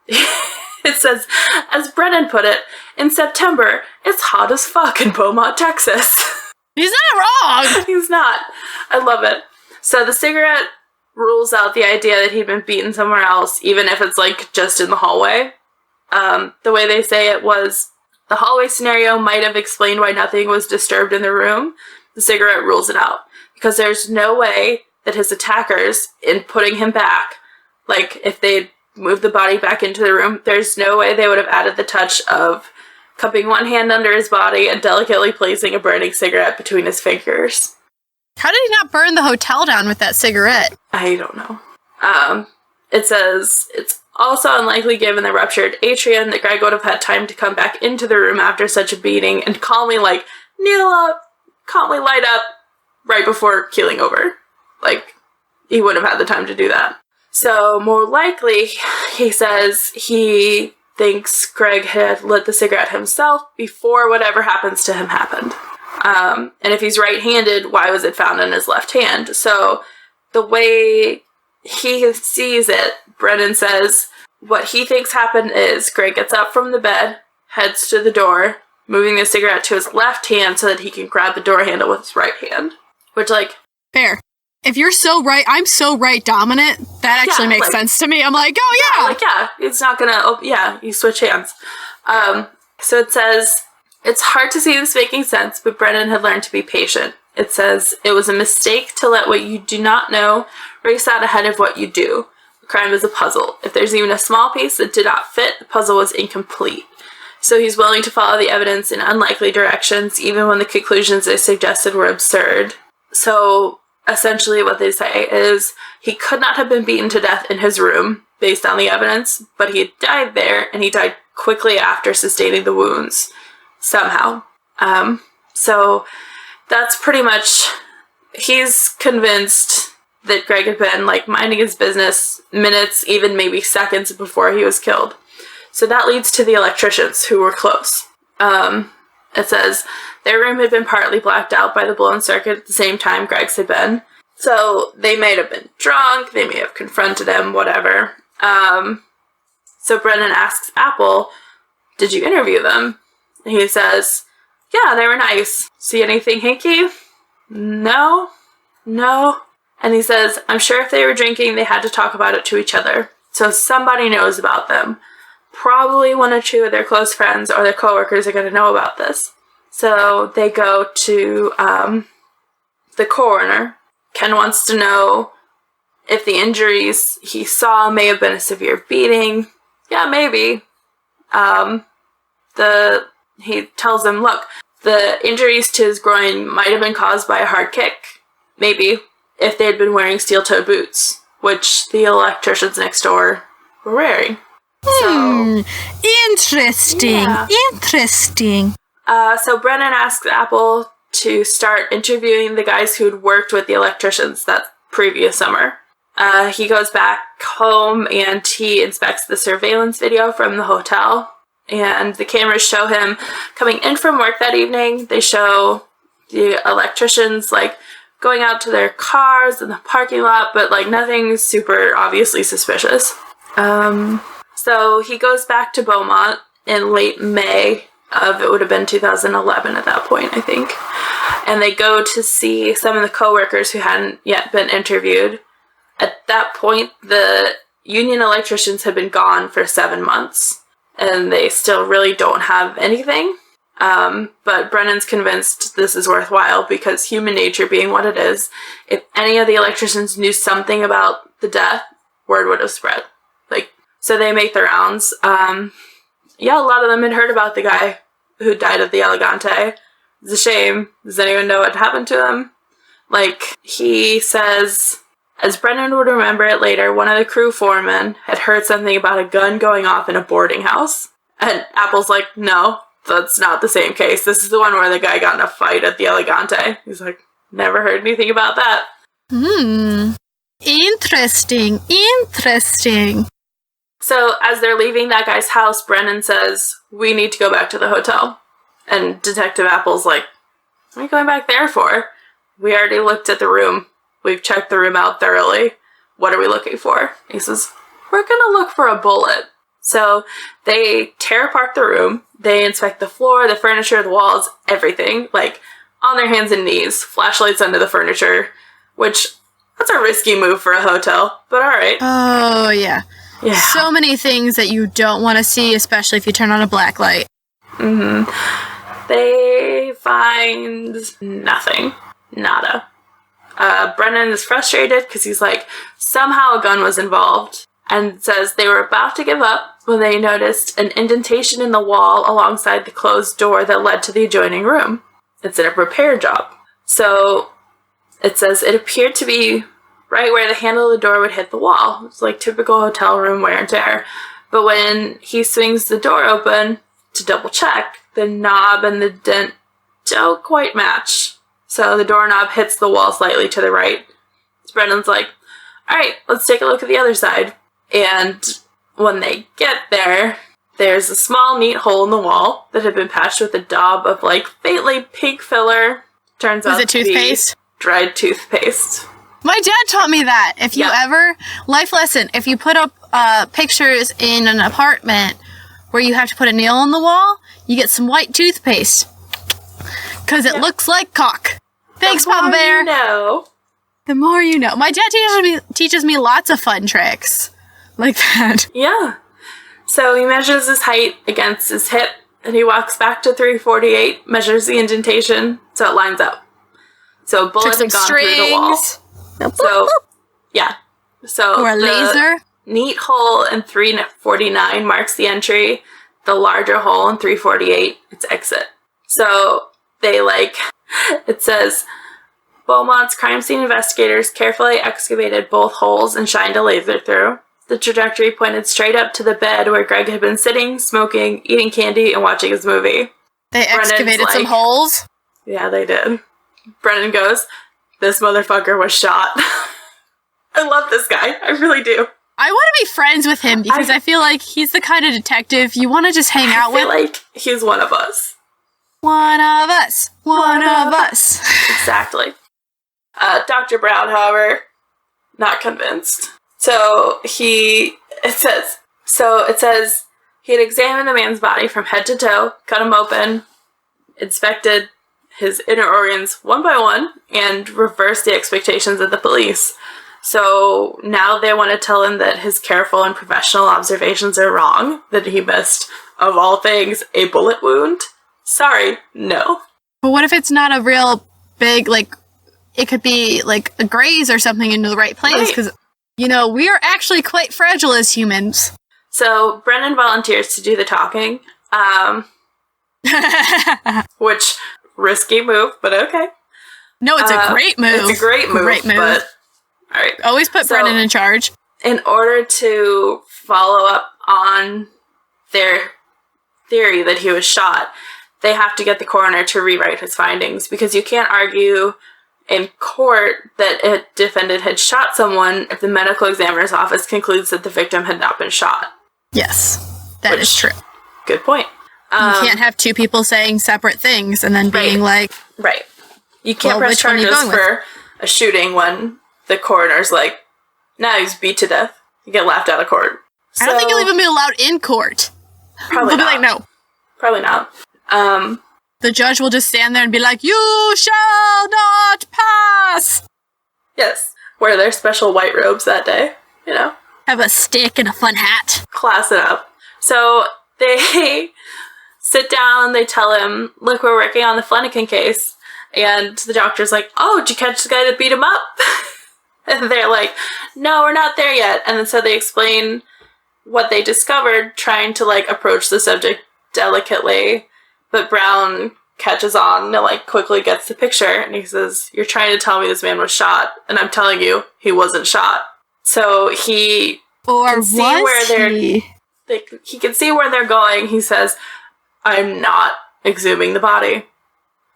It says, as Brennan put it, in September, it's hot as fuck in Beaumont, Texas.
He's not wrong!
He's not. I love it. So the cigarette rules out the idea that he'd been beaten somewhere else, even if it's, like, just in the hallway. The way they say it was, the hallway scenario might have explained why nothing was disturbed in the room. The cigarette rules it out. Because there's no way that his attackers, in putting him back, like, if they'd moved the body back into the room, there's no way they would have added the touch of cupping one hand under his body and delicately placing a burning cigarette between his fingers.
How did he not burn the hotel down with that cigarette?
I don't know. It says, it's also unlikely given the ruptured atrium that Greg would have had time to come back into the room after such a beating and calmly, like, kneel up, calmly light up right before keeling over. Like, he wouldn't have had the time to do that. So, more likely, he says he thinks Greg had lit the cigarette himself before whatever happens to him happened. And if he's right-handed, why was it found in his left hand? So, the way he sees it, Brennan says, what he thinks happened is Greg gets up from the bed, heads to the door, moving the cigarette to his left hand so that he can grab the door handle with his right hand. Which, like...
Fair. If you're so right, I'm so right dominant, that actually makes sense to me. I'm like, oh yeah!
It's not gonna, you switch hands. So it says, it's hard to see this making sense, but Brennan had learned to be patient. It says, it was a mistake to let what you do not know race out ahead of what you do. The crime is a puzzle. If there's even a small piece that did not fit, the puzzle was incomplete. So he's willing to follow the evidence in unlikely directions, even when the conclusions they suggested were absurd. So essentially what they say is he could not have been beaten to death in his room based on the evidence, but he had died there, and he died quickly after sustaining the wounds somehow. So that's pretty much, he's convinced that Greg had been, like, minding his business minutes, even maybe seconds before he was killed. So that leads to the electricians, who were close. It says their room had been partly blacked out by the blown circuit at the same time Greg's had been. So they may have been drunk, they may have confronted him, whatever. So Brennan asks Apple, did you interview them? And he says, yeah, they were nice. See anything hinky? No. And he says, I'm sure if they were drinking, they had to talk about it to each other. So somebody knows about them. Probably one or two of their close friends or their coworkers are going to know about this. So they go to the coroner. Ken wants to know if the injuries he saw may have been a severe beating. Yeah, maybe. He tells him, look, the injuries to his groin might have been caused by a hard kick. Maybe. If they had been wearing steel-toed boots, which the electricians next door were wearing.
Interesting. Yeah. Interesting.
So Brennan asks Apple to start interviewing the guys who'd worked with the electricians that previous summer. He goes back home and he inspects the surveillance video from the hotel. And the cameras show him coming in from work that evening. They show the electricians, like, going out to their cars in the parking lot, but, like, nothing super obviously suspicious. So he goes back to Beaumont in late May of, it would have been 2011 at that point, I think. And they go to see some of the coworkers who hadn't yet been interviewed. At that point, the union electricians had been gone for 7 months, and they still really don't have anything. But Brennan's convinced this is worthwhile because human nature being what it is, if any of the electricians knew something about the death, word would have spread. Like, so they make the rounds. Yeah, a lot of them had heard about the guy who died at the Elegante. It's a shame. Does anyone know what happened to him? Like, he says, as Brennan would remember it later, one of the crew foremen had heard something about a gun going off in a boarding house. And Apple's like, no, that's not the same case. This is the one where the guy got in a fight at the Elegante. He's like, never heard anything about that.
Interesting.
So as they're leaving that guy's house, Brennan says, we need to go back to the hotel. And Detective Apple's like, what are you going back there for? We already looked at the room. We've checked the room out thoroughly. What are we looking for? He says, we're gonna look for a bullet. So they tear apart the room. They inspect the floor, the furniture, the walls, everything. Like, on their hands and knees, flashlights under the furniture, which, that's a risky move for a hotel, but alright.
Oh, yeah.
Yeah.
So many things that you don't want to see, especially if you turn on a black light.
They find nothing. Nada. Brennan is frustrated because he's like, somehow a gun was involved, and says they were about to give up when they noticed an indentation in the wall alongside the closed door that led to the adjoining room. It's a repair job. So it says it appeared to be right where the handle of the door would hit the wall. It's like typical hotel room wear and tear. But when he swings the door open to double check, the knob and the dent don't quite match. So the doorknob hits the wall slightly to the right. So Brendan's like, alright, let's take a look at the other side. And when they get there, there's a small, neat hole in the wall that had been patched with a daub of, like, faintly pink filler. Turns out to be dried toothpaste.
My dad taught me that. If you ever, life lesson, if you put up pictures in an apartment where you have to put a nail in the wall, you get some white toothpaste. Because it looks like caulk. Thanks, Papa Bear. The more you know. My dad teaches me lots of fun tricks like that.
Yeah. So he measures his height against his hip, and he walks back to 348, measures the indentation, so it lines up. So a bullet had gone through the wall. So, yeah. So
or a laser.
Neat hole in 349 marks the entry. The larger hole in 348, its exit. So they, like, it says, Beaumont's crime scene investigators carefully excavated both holes and shined a laser through. The trajectory pointed straight up to the bed where Greg had been sitting, smoking, eating candy, and watching his movie.
They excavated some holes?
Yeah, they did. Brennan goes, this motherfucker was shot. I love this guy. I really do.
I want to be friends with him because I feel like he's the kind of detective you want to just hang out with.
I feel like he's one of us.
One of us. One of us.
Exactly. Dr. Brown, however, not convinced. So it says he had examined the man's body from head to toe, cut him open, inspected his inner organs one by one, and reversed the expectations of the police. So now they want to tell him that his careful and professional observations are wrong, that he missed, of all things, a bullet wound. Sorry, no.
But what if it's not a real big, like, it could be like a graze or something into the right place? Because, we are actually quite fragile as humans.
So Brennan volunteers to do the talking, which, risky move, but okay.
No, it's a great move.
It's a great move. But all right.
Always put Brennan in charge.
In order to follow up on their theory that he was shot, they have to get the coroner to rewrite his findings, because you can't argue in court that a defendant had shot someone if the medical examiner's office concludes that the victim had not been shot.
Yes, that is true.
Good point.
You can't have two people saying separate things and then being like...
Right. You can't press charges for a shooting when the coroner's like, nah, he was beat to death. You get laughed out of court.
I don't think you'll even be allowed in court.
Probably not.
They'll be like, no.
Probably not.
The judge will just stand there and be like, you shall not pass!
Yes. Wear their special white robes that day,
Have a stick and a fun hat.
Class it up. So they sit down, they tell him, look, we're working on the Fleniken case. And the doctor's like, oh, did you catch the guy that beat him up? And they're like, no, we're not there yet. And then so they explain what they discovered, trying to, approach the subject delicately. But Brown catches on and, quickly gets the picture. And he says, you're trying to tell me this man was shot. And I'm telling you, he wasn't shot. So he can see where he can see where they're going. He says, I'm not exhuming the body.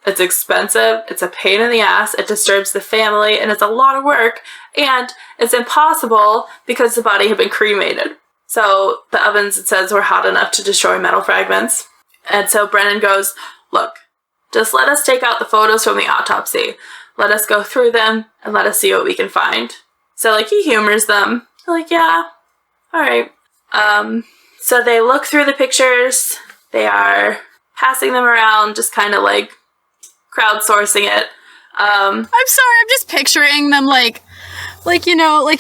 It's expensive, it's a pain in the ass, it disturbs the family, and it's a lot of work, and it's impossible because the body had been cremated. So the ovens, it says, were hot enough to destroy metal fragments. And so Brennan goes, look, just let us take out the photos from the autopsy. Let us go through them, and let us see what we can find. So, he humors them. They're like, yeah, alright. So they look through the pictures, they are passing them around, just kind of, crowdsourcing it.
I'm sorry, I'm just picturing them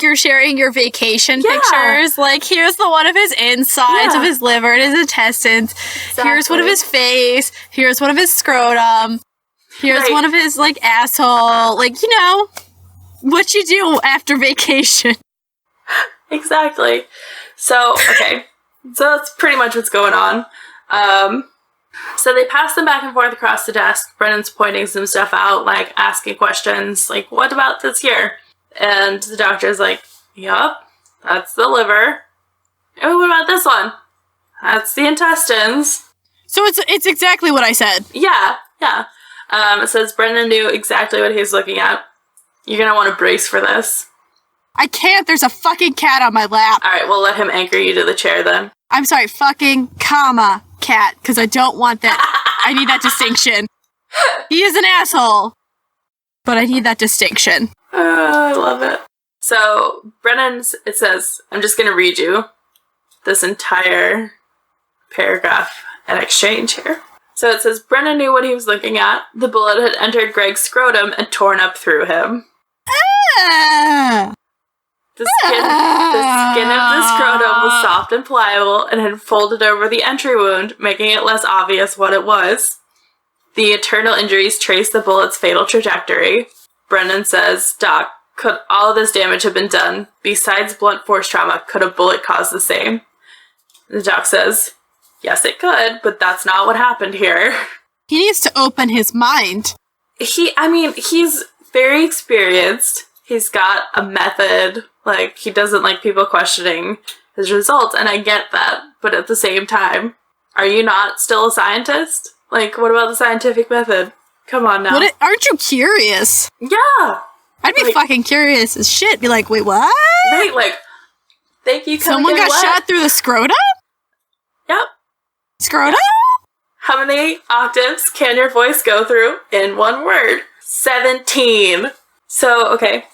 you're sharing your vacation pictures. Here's the one of his insides of his liver and his intestines. Exactly. Here's one of his face. Here's one of his scrotum. Here's one of his, asshole. What you do after vacation.
Exactly. So, okay. So that's pretty much what's going on. So they pass them back and forth across the desk. Brennan's pointing some stuff out, asking questions, what about this here? And the doctor's like, yup, that's the liver. Oh, what about this one? That's the intestines.
So it's exactly what I said.
Yeah. It says Brennan knew exactly what he was looking at. You're gonna want to brace for this.
I can't, there's a fucking cat on my lap.
Alright, we'll let him anchor you to the chair then.
I'm sorry, fucking, cat, because I don't want that. I need that distinction. He is an asshole, but I need that distinction.
I love it. So, it says, I'm just going to read you this entire paragraph and exchange here. So it says, Brennan knew what he was looking at. The bullet had entered Greg's scrotum and torn up through him. The skin of the scrotum was soft and pliable and had folded over the entry wound, making it less obvious what it was. The internal injuries traced the bullet's fatal trajectory. Brennan says, Doc, could all of this damage have been done? Besides blunt force trauma, could a bullet cause the same? The doc says, yes, it could, but that's not what happened here.
He needs to open his mind.
He's very experienced. He's got a method. He doesn't like people questioning his results, and I get that. But at the same time, are you not still a scientist? What about the scientific method? Come on now.
Aren't you curious?
Yeah.
I'd be fucking curious as shit. Be like, wait, what?
Right, like, thank you,
someone got shot through the scrotum?
Yep.
Scrotum?
Yep. How many octaves can your voice go through in one word? 17. So, okay.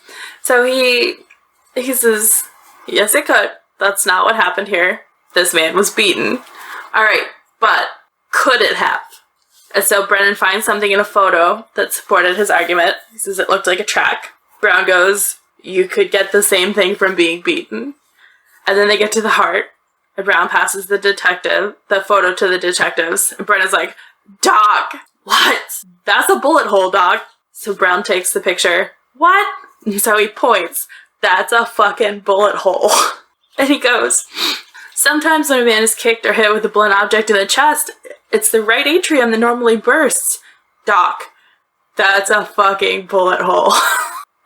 So he says, yes, it could. That's not what happened here. This man was beaten. Alright, but could it have? And so Brennan finds something in a photo that supported his argument. He says it looked like a track. Brown goes, you could get the same thing from being beaten. And then they get to the heart. And Brown passes the photo to the detectives. And Brennan's like, Doc, what? That's a bullet hole, Doc. So Brown takes the picture. What? And so he points. That's a fucking bullet hole. And he goes, sometimes when a man is kicked or hit with a blunt object in the chest, it's the right atrium that normally bursts. Doc, that's a fucking bullet hole.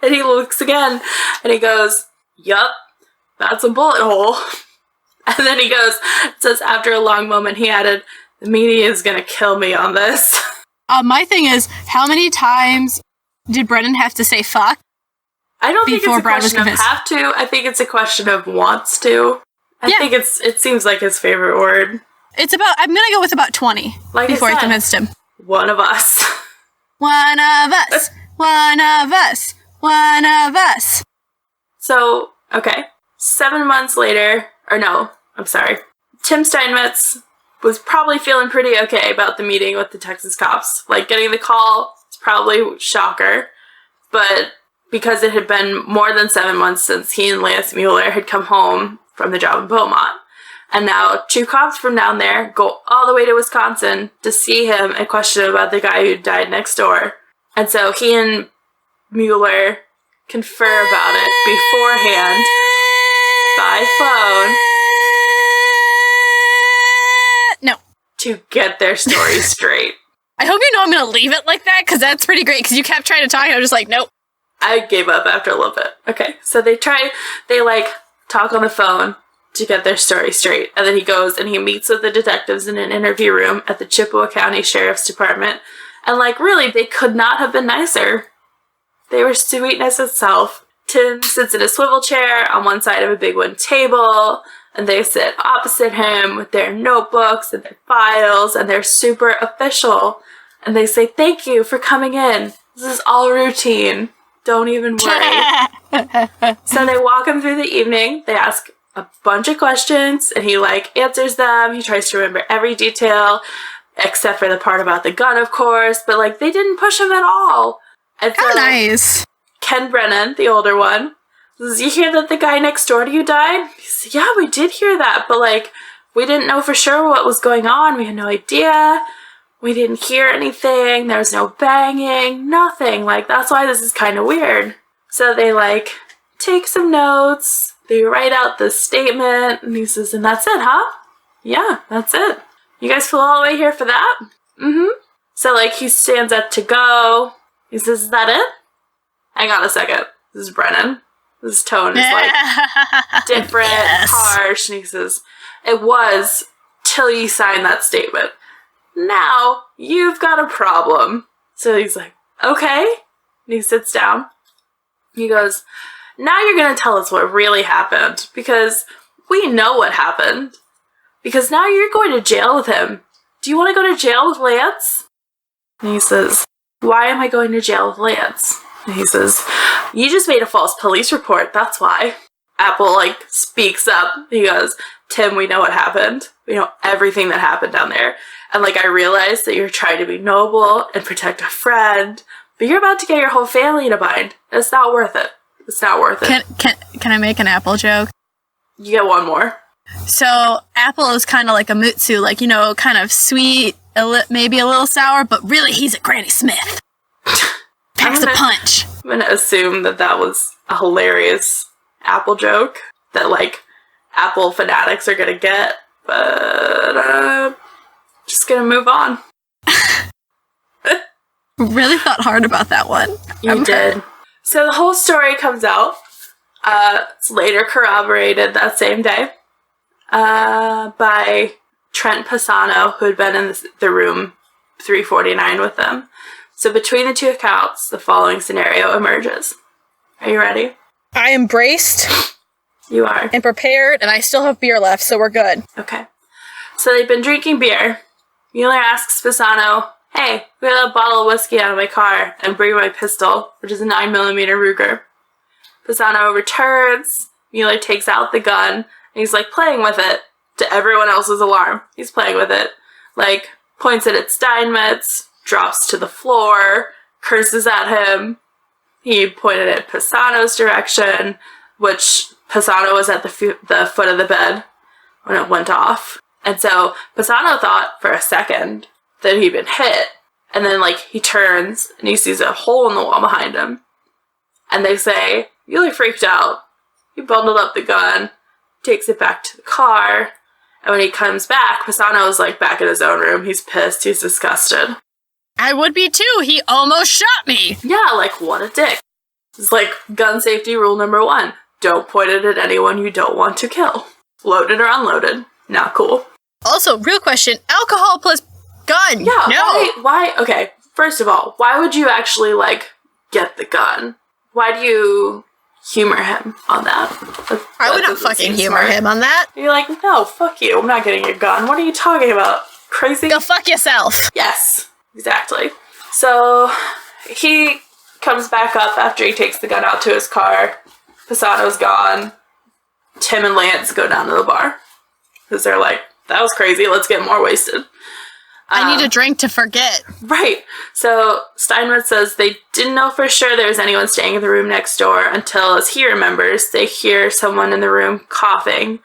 And he looks again, and he goes, yup, that's a bullet hole. And then he goes, says after a long moment, he added, the media is gonna kill me on this.
My thing is, how many times did Brennan have to say fuck?
I don't think it's a question of have to. I think it's a question of wants to. I think it seems like his favorite word.
It's about, I'm gonna go with about 20 before I convinced him.
One of us.
One of us. One of us. One of us.
So, okay. 7 months later, or no, I'm sorry. Tim Steinmetz was probably feeling pretty okay about the meeting with the Texas cops. Like, getting the call, it's probably a shocker. But because it had been more than 7 months since he and Lance Mueller had come home from the job in Beaumont. And now 2 cops from down there go all the way to Wisconsin to see him and question about the guy who died next door. And so he and Mueller confer about it beforehand by phone.
No.
To get their story straight.
I hope you know I'm going to leave it like that, because that's pretty great, because you kept trying to talk and I was just like, nope.
I gave up after a little bit. Okay, so they talk on the phone to get their story straight. And then he goes and he meets with the detectives in an interview room at the Chippewa County Sheriff's Department. And, really, they could not have been nicer. They were sweetness itself. Tim sits in a swivel chair on one side of a big wooden table, and they sit opposite him with their notebooks and their files, and they're super official. And they say, thank you for coming in. This is all routine. Don't even worry. So they walk him through the evening. They ask a bunch of questions, and he, answers them. He tries to remember every detail, except for the part about the gun, of course. But, they didn't push him at all. And so,
nice.
Ken Brennan, the older one, says, you hear that the guy next door to you died? He says, yeah, we did hear that, but, we didn't know for sure what was going on. We had no idea. We didn't hear anything. There was no banging. Nothing. That's why this is kind of weird. So they, take some notes. They write out the statement. And he says, and that's it, huh? Yeah, that's it. You guys flew all the way here for that? Mm-hmm. So, he stands up to go. He says, is that it? Hang on a second. This is Brennan. His tone is, different, harsh. And he says, it was till you signed that statement. Now, you've got a problem. So he's like, okay. And he sits down. He goes, now you're going to tell us what really happened. Because we know what happened. Because now you're going to jail with him. Do you want to go to jail with Lance? And he says, why am I going to jail with Lance? And he says, you just made a false police report, that's why. Apple, speaks up. He goes, Tim, we know what happened. We know everything that happened down there. And, I realize that you're trying to be noble and protect a friend, but you're about to get your whole family in a bind. It's not worth it. It's not worth it.
Can I make an Apple joke?
You get one more.
So, Apple is kind of like a Mutsu, kind of sweet, maybe a little sour, but really he's a Granny Smith. Packs a punch.
I'm going to assume that was a hilarious Apple joke that, Apple fanatics are going to get, but, just going to move on.
Really thought hard about that one.
You did. So the whole story comes out. It's later corroborated that same day by Trent Pisano, who had been in the room 349 with them. So between the two accounts, the following scenario emerges. Are you ready?
I am braced.
You are.
And prepared, and I still have beer left, so we're good.
Okay. So they've been drinking beer. Mueller asks Pisano, hey, get a bottle of whiskey out of my car and bring my pistol, which is a 9mm Ruger. Pisano returns. Mueller takes out the gun, and he's, like, playing with it to everyone else's alarm. He's playing with it. Like, points it at Steinmetz, drops to the floor, curses at him. He pointed at Pisano's direction, which Pisano was at the foot of the bed when it went off. And so Pisano thought for a second that he'd been hit. And then, like, he turns and he sees a hole in the wall behind him. And they say, you really freaked out. He bundled up the gun, takes it back to the car. And when he comes back, Pisano's, like, back in his own room. He's pissed. He's disgusted.
I would be too. He almost shot me.
Yeah, like, what a dick. It's like gun safety rule number 1. Don't point it at anyone you don't want to kill. Loaded or unloaded. Not cool.
Also, real question, alcohol plus gun.
Yeah,
no.
Why? Okay, first of all, why would you actually, like, get the gun? Why do you humor him on that?
I would not fucking humor him on that.
You're like, no, fuck you. I'm not getting your gun. What are you talking about? Crazy?
Go fuck yourself.
Yes, exactly. So, he comes back up after he takes the gun out to his car. Pisano's gone. Tim and Lance go down to the bar. Because they're like, that was crazy, let's get more wasted.
I need a drink to forget.
Right. So Steinmetz says they didn't know for sure there was anyone staying in the room next door until, as he remembers, they hear someone in the room coughing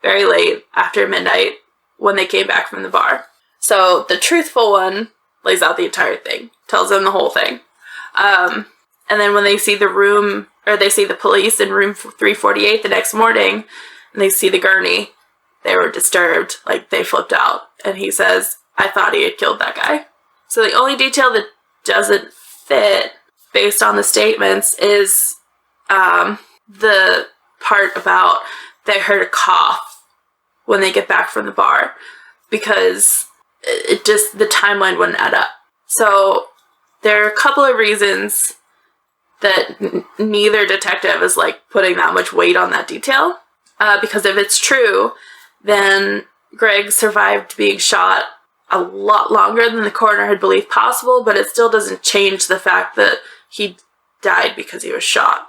very late after midnight when they came back from the bar. So the truthful one lays out the entire thing, tells them the whole thing. And then when they see the room, or they see the police in room 348 the next morning, and they see the gurney, they were disturbed, like they flipped out. And he says, I thought he had killed that guy. So the only detail that doesn't fit based on the statements is the part about they heard a cough when they get back from the bar, because it just, the timeline wouldn't add up. So there are a couple of reasons that neither detective is, like, putting that much weight on that detail. Because if it's true, then Greg survived being shot a lot longer than the coroner had believed possible, but it still doesn't change the fact that he died because he was shot.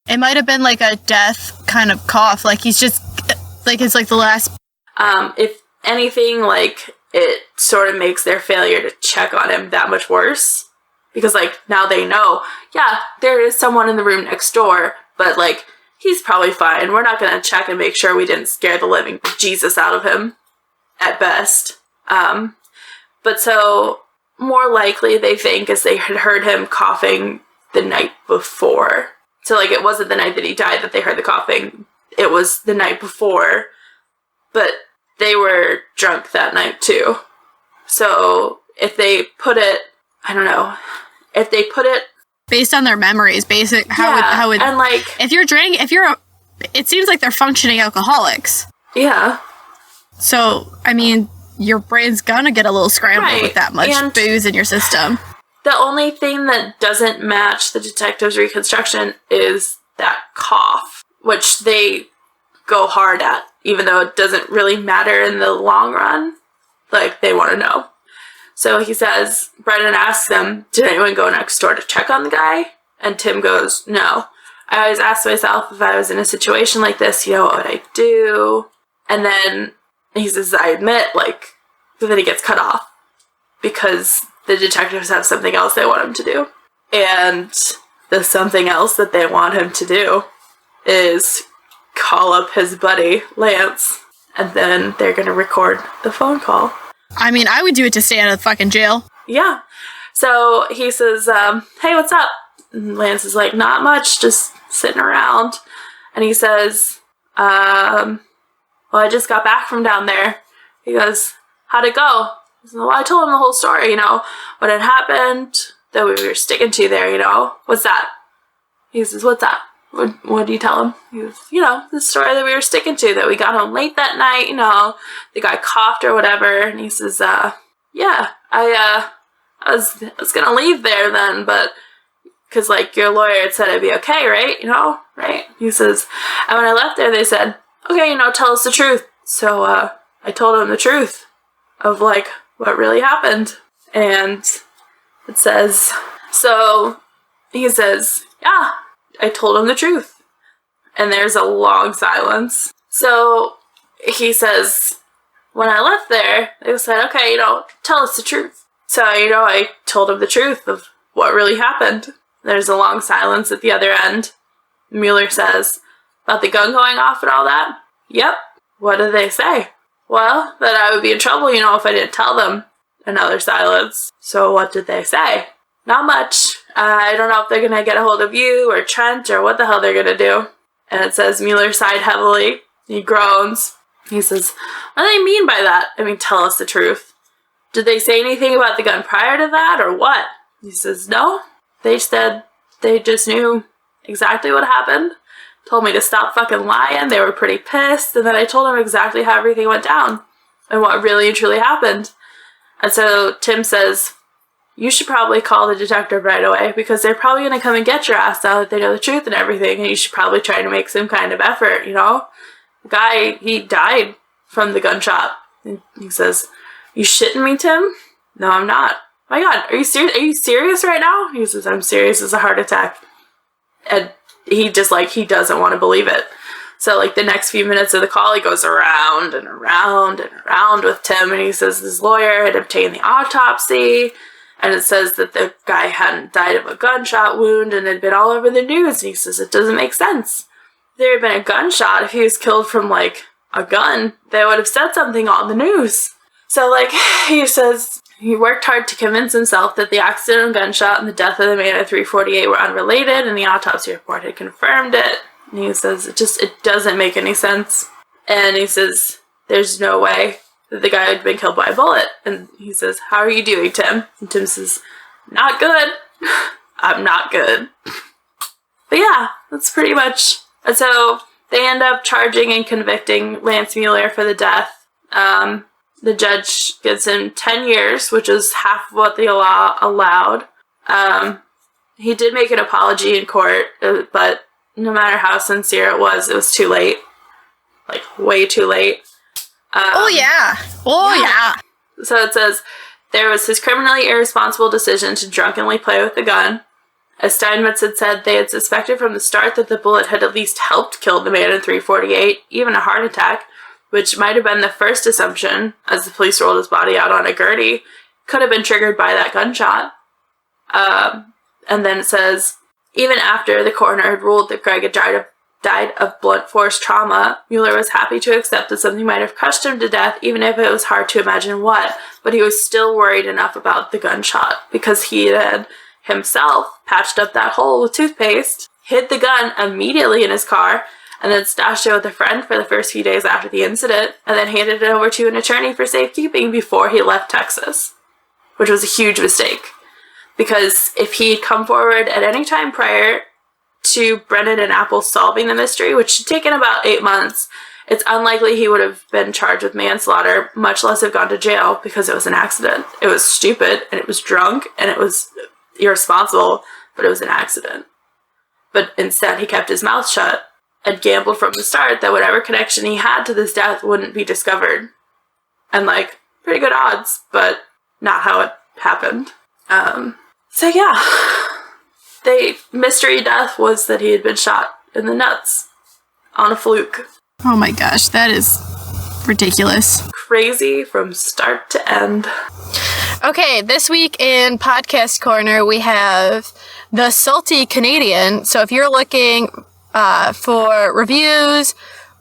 It might have been like a death kind of cough, like he's just, like it's like the last...
If anything, like, it sort of makes their failure to check on him that much worse. Because, like, now they know, yeah, there is someone in the room next door, but, like, he's probably fine. We're not going to check and make sure we didn't scare the living Jesus out of him, at best. But so, more likely, they think, is they had heard him coughing the night before. So, like, it wasn't the night that he died that they heard the coughing. It was the night before. But they were drunk that night, too. So, if they put it, I don't know, if they put it...
based on their memories, how would...
and, like...
it seems like they're functioning alcoholics.
Yeah.
So, I mean, your brain's gonna get a little scrambled with that much booze in your system.
The only thing that doesn't match the detective's reconstruction is that cough, which they go hard at, even though it doesn't really matter in the long run. Like, they want to know. So he says, Brennan asks them, did anyone go next door to check on the guy? And Tim goes, no. I always ask myself, if I was in a situation like this, what would I do? And then he says, I admit, but then he gets cut off because the detectives have something else they want him to do. And the something else that they want him to do is call up his buddy, Lance, and then they're going to record the phone call.
I mean, I would do it to stay out of fucking jail.
Yeah. So he says, hey, what's up? And Lance is like, not much, just sitting around. And he says, well, I just got back from down there. He goes, how'd it go? He says, well, I told him the whole story, what had happened, that we were sticking to there, What's that? He says, what's that? What do you tell him? He goes, the story that we were sticking to, that we got home late that night, the guy coughed or whatever. And he says, yeah, I was gonna leave there then, but because, like, your lawyer had said it'd be okay, right? You know, right? He says, and when I left there, they said, okay, you know, tell us the truth. So, I told him the truth of, like, what really happened. And it says, so he says, yeah, I told him the truth. And there's a long silence. So he says, when I left there, they said, okay, you know, tell us the truth. So, you know, I told him the truth of what really happened. There's a long silence at the other end. Mueller says, about the gun going off and all that? Yep. What did they say? Well, that I would be in trouble, you know, if I didn't tell them. Another silence. So what did they say? Not much. I don't know if they're gonna get a hold of you or Trent or what the hell they're gonna do. And it says Mueller sighed heavily. He groans. He says, what do they mean by that? I mean, tell us the truth. Did they say anything about the gun prior to that or what? He says, no. They said they just knew exactly what happened. Told me to stop fucking lying. They were pretty pissed. And then I told them exactly how everything went down and what really and truly happened. And so Tim says, you should probably call the detective right away because they're probably going to come and get your ass now that they know the truth and everything. And you should probably try to make some kind of effort, you know? The guy, he died from the gunshot. And he says, you shitting me, Tim? No, I'm not. My God, are you serious? Are you serious right now? He says, I'm serious. It's a heart attack. And he just, like, he doesn't want to believe it. So, like, the next few minutes of the call, he goes around and around and around with Tim, and he says his lawyer had obtained the autopsy, and it says that the guy hadn't died of a gunshot wound and had been all over the news, and he says it doesn't make sense. If there had been a gunshot, if he was killed from, like, a gun, they would have said something on the news. So, like, he says he worked hard to convince himself that the accident and gunshot and the death of the man at 348 were unrelated, and the autopsy report had confirmed it. And he says, it doesn't make any sense. And he says, there's no way that the guy had been killed by a bullet. And he says, how are you doing, Tim? And Tim says, not good. I'm not good. But yeah, that's pretty much. And so they end up charging and convicting Lance Mueller for the death. The judge gives him 10 years, which is half of what the law allowed. He did make an apology in court, but no matter how sincere it was too late. Like, way too late.
Yeah.
So it says, there was his criminally irresponsible decision to drunkenly play with the gun. As Steinmetz had said, they had suspected from the start that the bullet had at least helped kill the man in 348, even a heart attack, which might have been the first assumption, as the police rolled his body out on a gurney, could have been triggered by that gunshot. And then it says, even after the coroner had ruled that Greg had died of blunt force trauma, Mueller was happy to accept that something might have crushed him to death, even if it was hard to imagine what. But he was still worried enough about the gunshot, because he had himself patched up that hole with toothpaste, hid the gun immediately in his car, and then stashed it with a friend for the first few days after the incident, and then handed it over to an attorney for safekeeping before he left Texas, which was a huge mistake. Because if he'd come forward at any time prior to Brennan and Apple solving the mystery, which had taken about 8 months, it's unlikely he would have been charged with manslaughter, much less have gone to jail, because it was an accident. It was stupid, and it was drunk, and it was irresponsible, but it was an accident. But instead, he kept his mouth shut and gambled from the start that whatever connection he had to this death wouldn't be discovered. And, like, pretty good odds, but not how it happened. So yeah, the mystery death was that he had been shot in the nuts on a fluke.
Oh my gosh, that is ridiculous.
Crazy from start to end.
Okay, this week in Podcast Corner, we have The Salty Canadian. So if you're looking for reviews,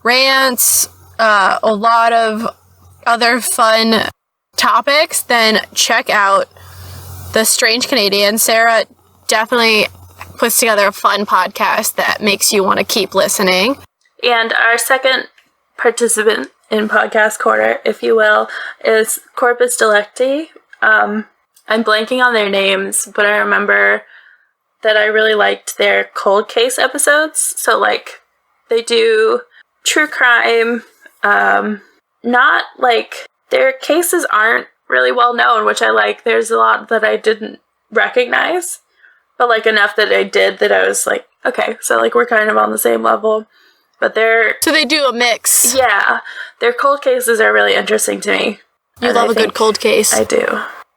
rants, a lot of other fun topics, then check out The Strange Canadian. Sarah definitely puts together a fun podcast that makes you want to keep listening.
And our second participant in Podcast Corner, if you will, is Corpus Delicti. I'm blanking on their names, but I remember that I really liked their cold case episodes. So, like, they do true crime, not, like, their cases aren't really well known, which I like. There's a lot that I didn't recognize, but like enough that I did that I was like, okay, so like we're kind of on the same level. But
So they do a mix.
Yeah. Their cold cases are really interesting to me.
You love a good cold case.
I do.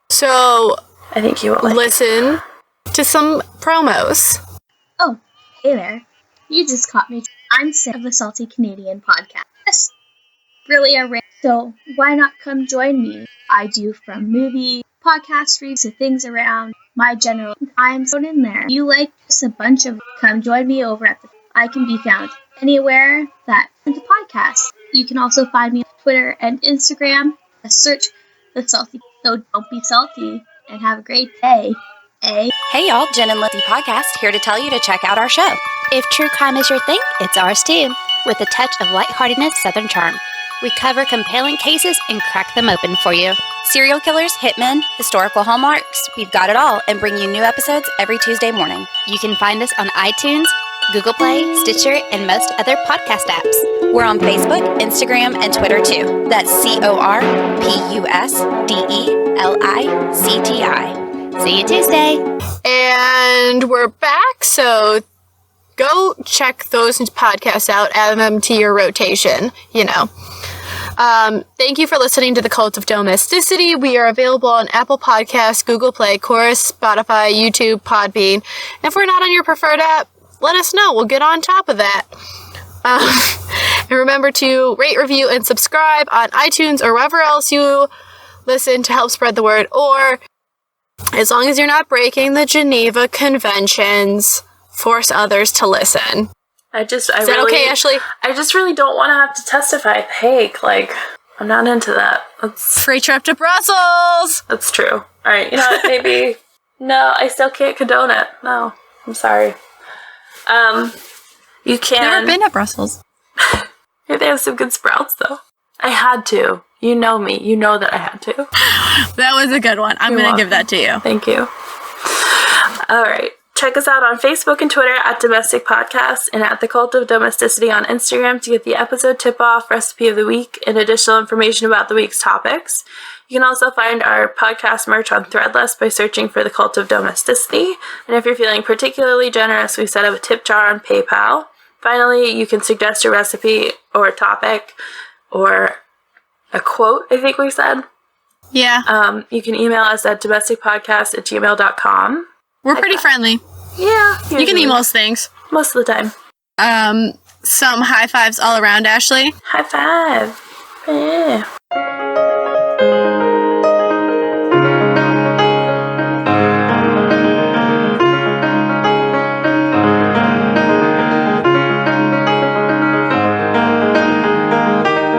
So
I think you will
listen to some promos.
Oh, hey there. You just caught me. I'm Sam of the Salty Canadian podcast. Yes, really a rare. So why not come join me? I do from movie, podcast reviews to things around my general. I'm thrown in there. You like just a bunch of. Come join me over at the. I can be found anywhere that is a podcast. You can also find me on Twitter and Instagram. Search the Salty. So don't be salty and have a great day.
Hey y'all, Jen and Lindsay podcast here to tell you to check out our show. If true crime is your thing, it's ours too, with a touch of lightheartedness, southern charm. We cover compelling cases and crack them open for you. Serial killers, hitmen, historical hallmarks, we've got it all and bring you new episodes every Tuesday morning. You can find us on iTunes, Google Play, Stitcher, and most other podcast apps. We're on Facebook, Instagram, and Twitter too. That's CorpusDelicti. See you Tuesday.
And we're back, so go check those podcasts out, add them to your rotation, you know. Thank you for listening to The Cult of Domesticity. We are available on Apple Podcasts, Google Play, Chorus, Spotify, YouTube, Podbean. And if we're not on your preferred app, let us know. We'll get on top of that. And remember to rate, review, and subscribe on iTunes or wherever else you listen to help spread the word, or as long as you're not breaking the Geneva Conventions, force others to listen. Is that okay, Ashley?
I just really don't want to have to testify at The Hague. Like, I'm not into that.
Free trip to Brussels!
That's true. Alright, you know what, maybe... No, I still can't condone it. No, I'm sorry. You can...
Never been to Brussels.
They have some good sprouts, though. I had to. You know me. You know that I had to.
That was a good one. I'm going to give that to you.
Thank you. All right. Check us out on Facebook and Twitter at Domestic Podcast and at The Cult of Domesticity on Instagram to get the episode tip-off, recipe of the week, and additional information about the week's topics. You can also find our podcast merch on Threadless by searching for The Cult of Domesticity. And if you're feeling particularly generous, we set up a tip jar on PayPal. Finally, you can suggest a recipe or a topic or a quote, I think we said.
Yeah.
You can email us at domesticpodcast@gmail.com.
We're pretty friendly.
Yeah. Usually.
You can email us things.
Most of the time.
Some high fives all around, Ashley.
High five. Yeah.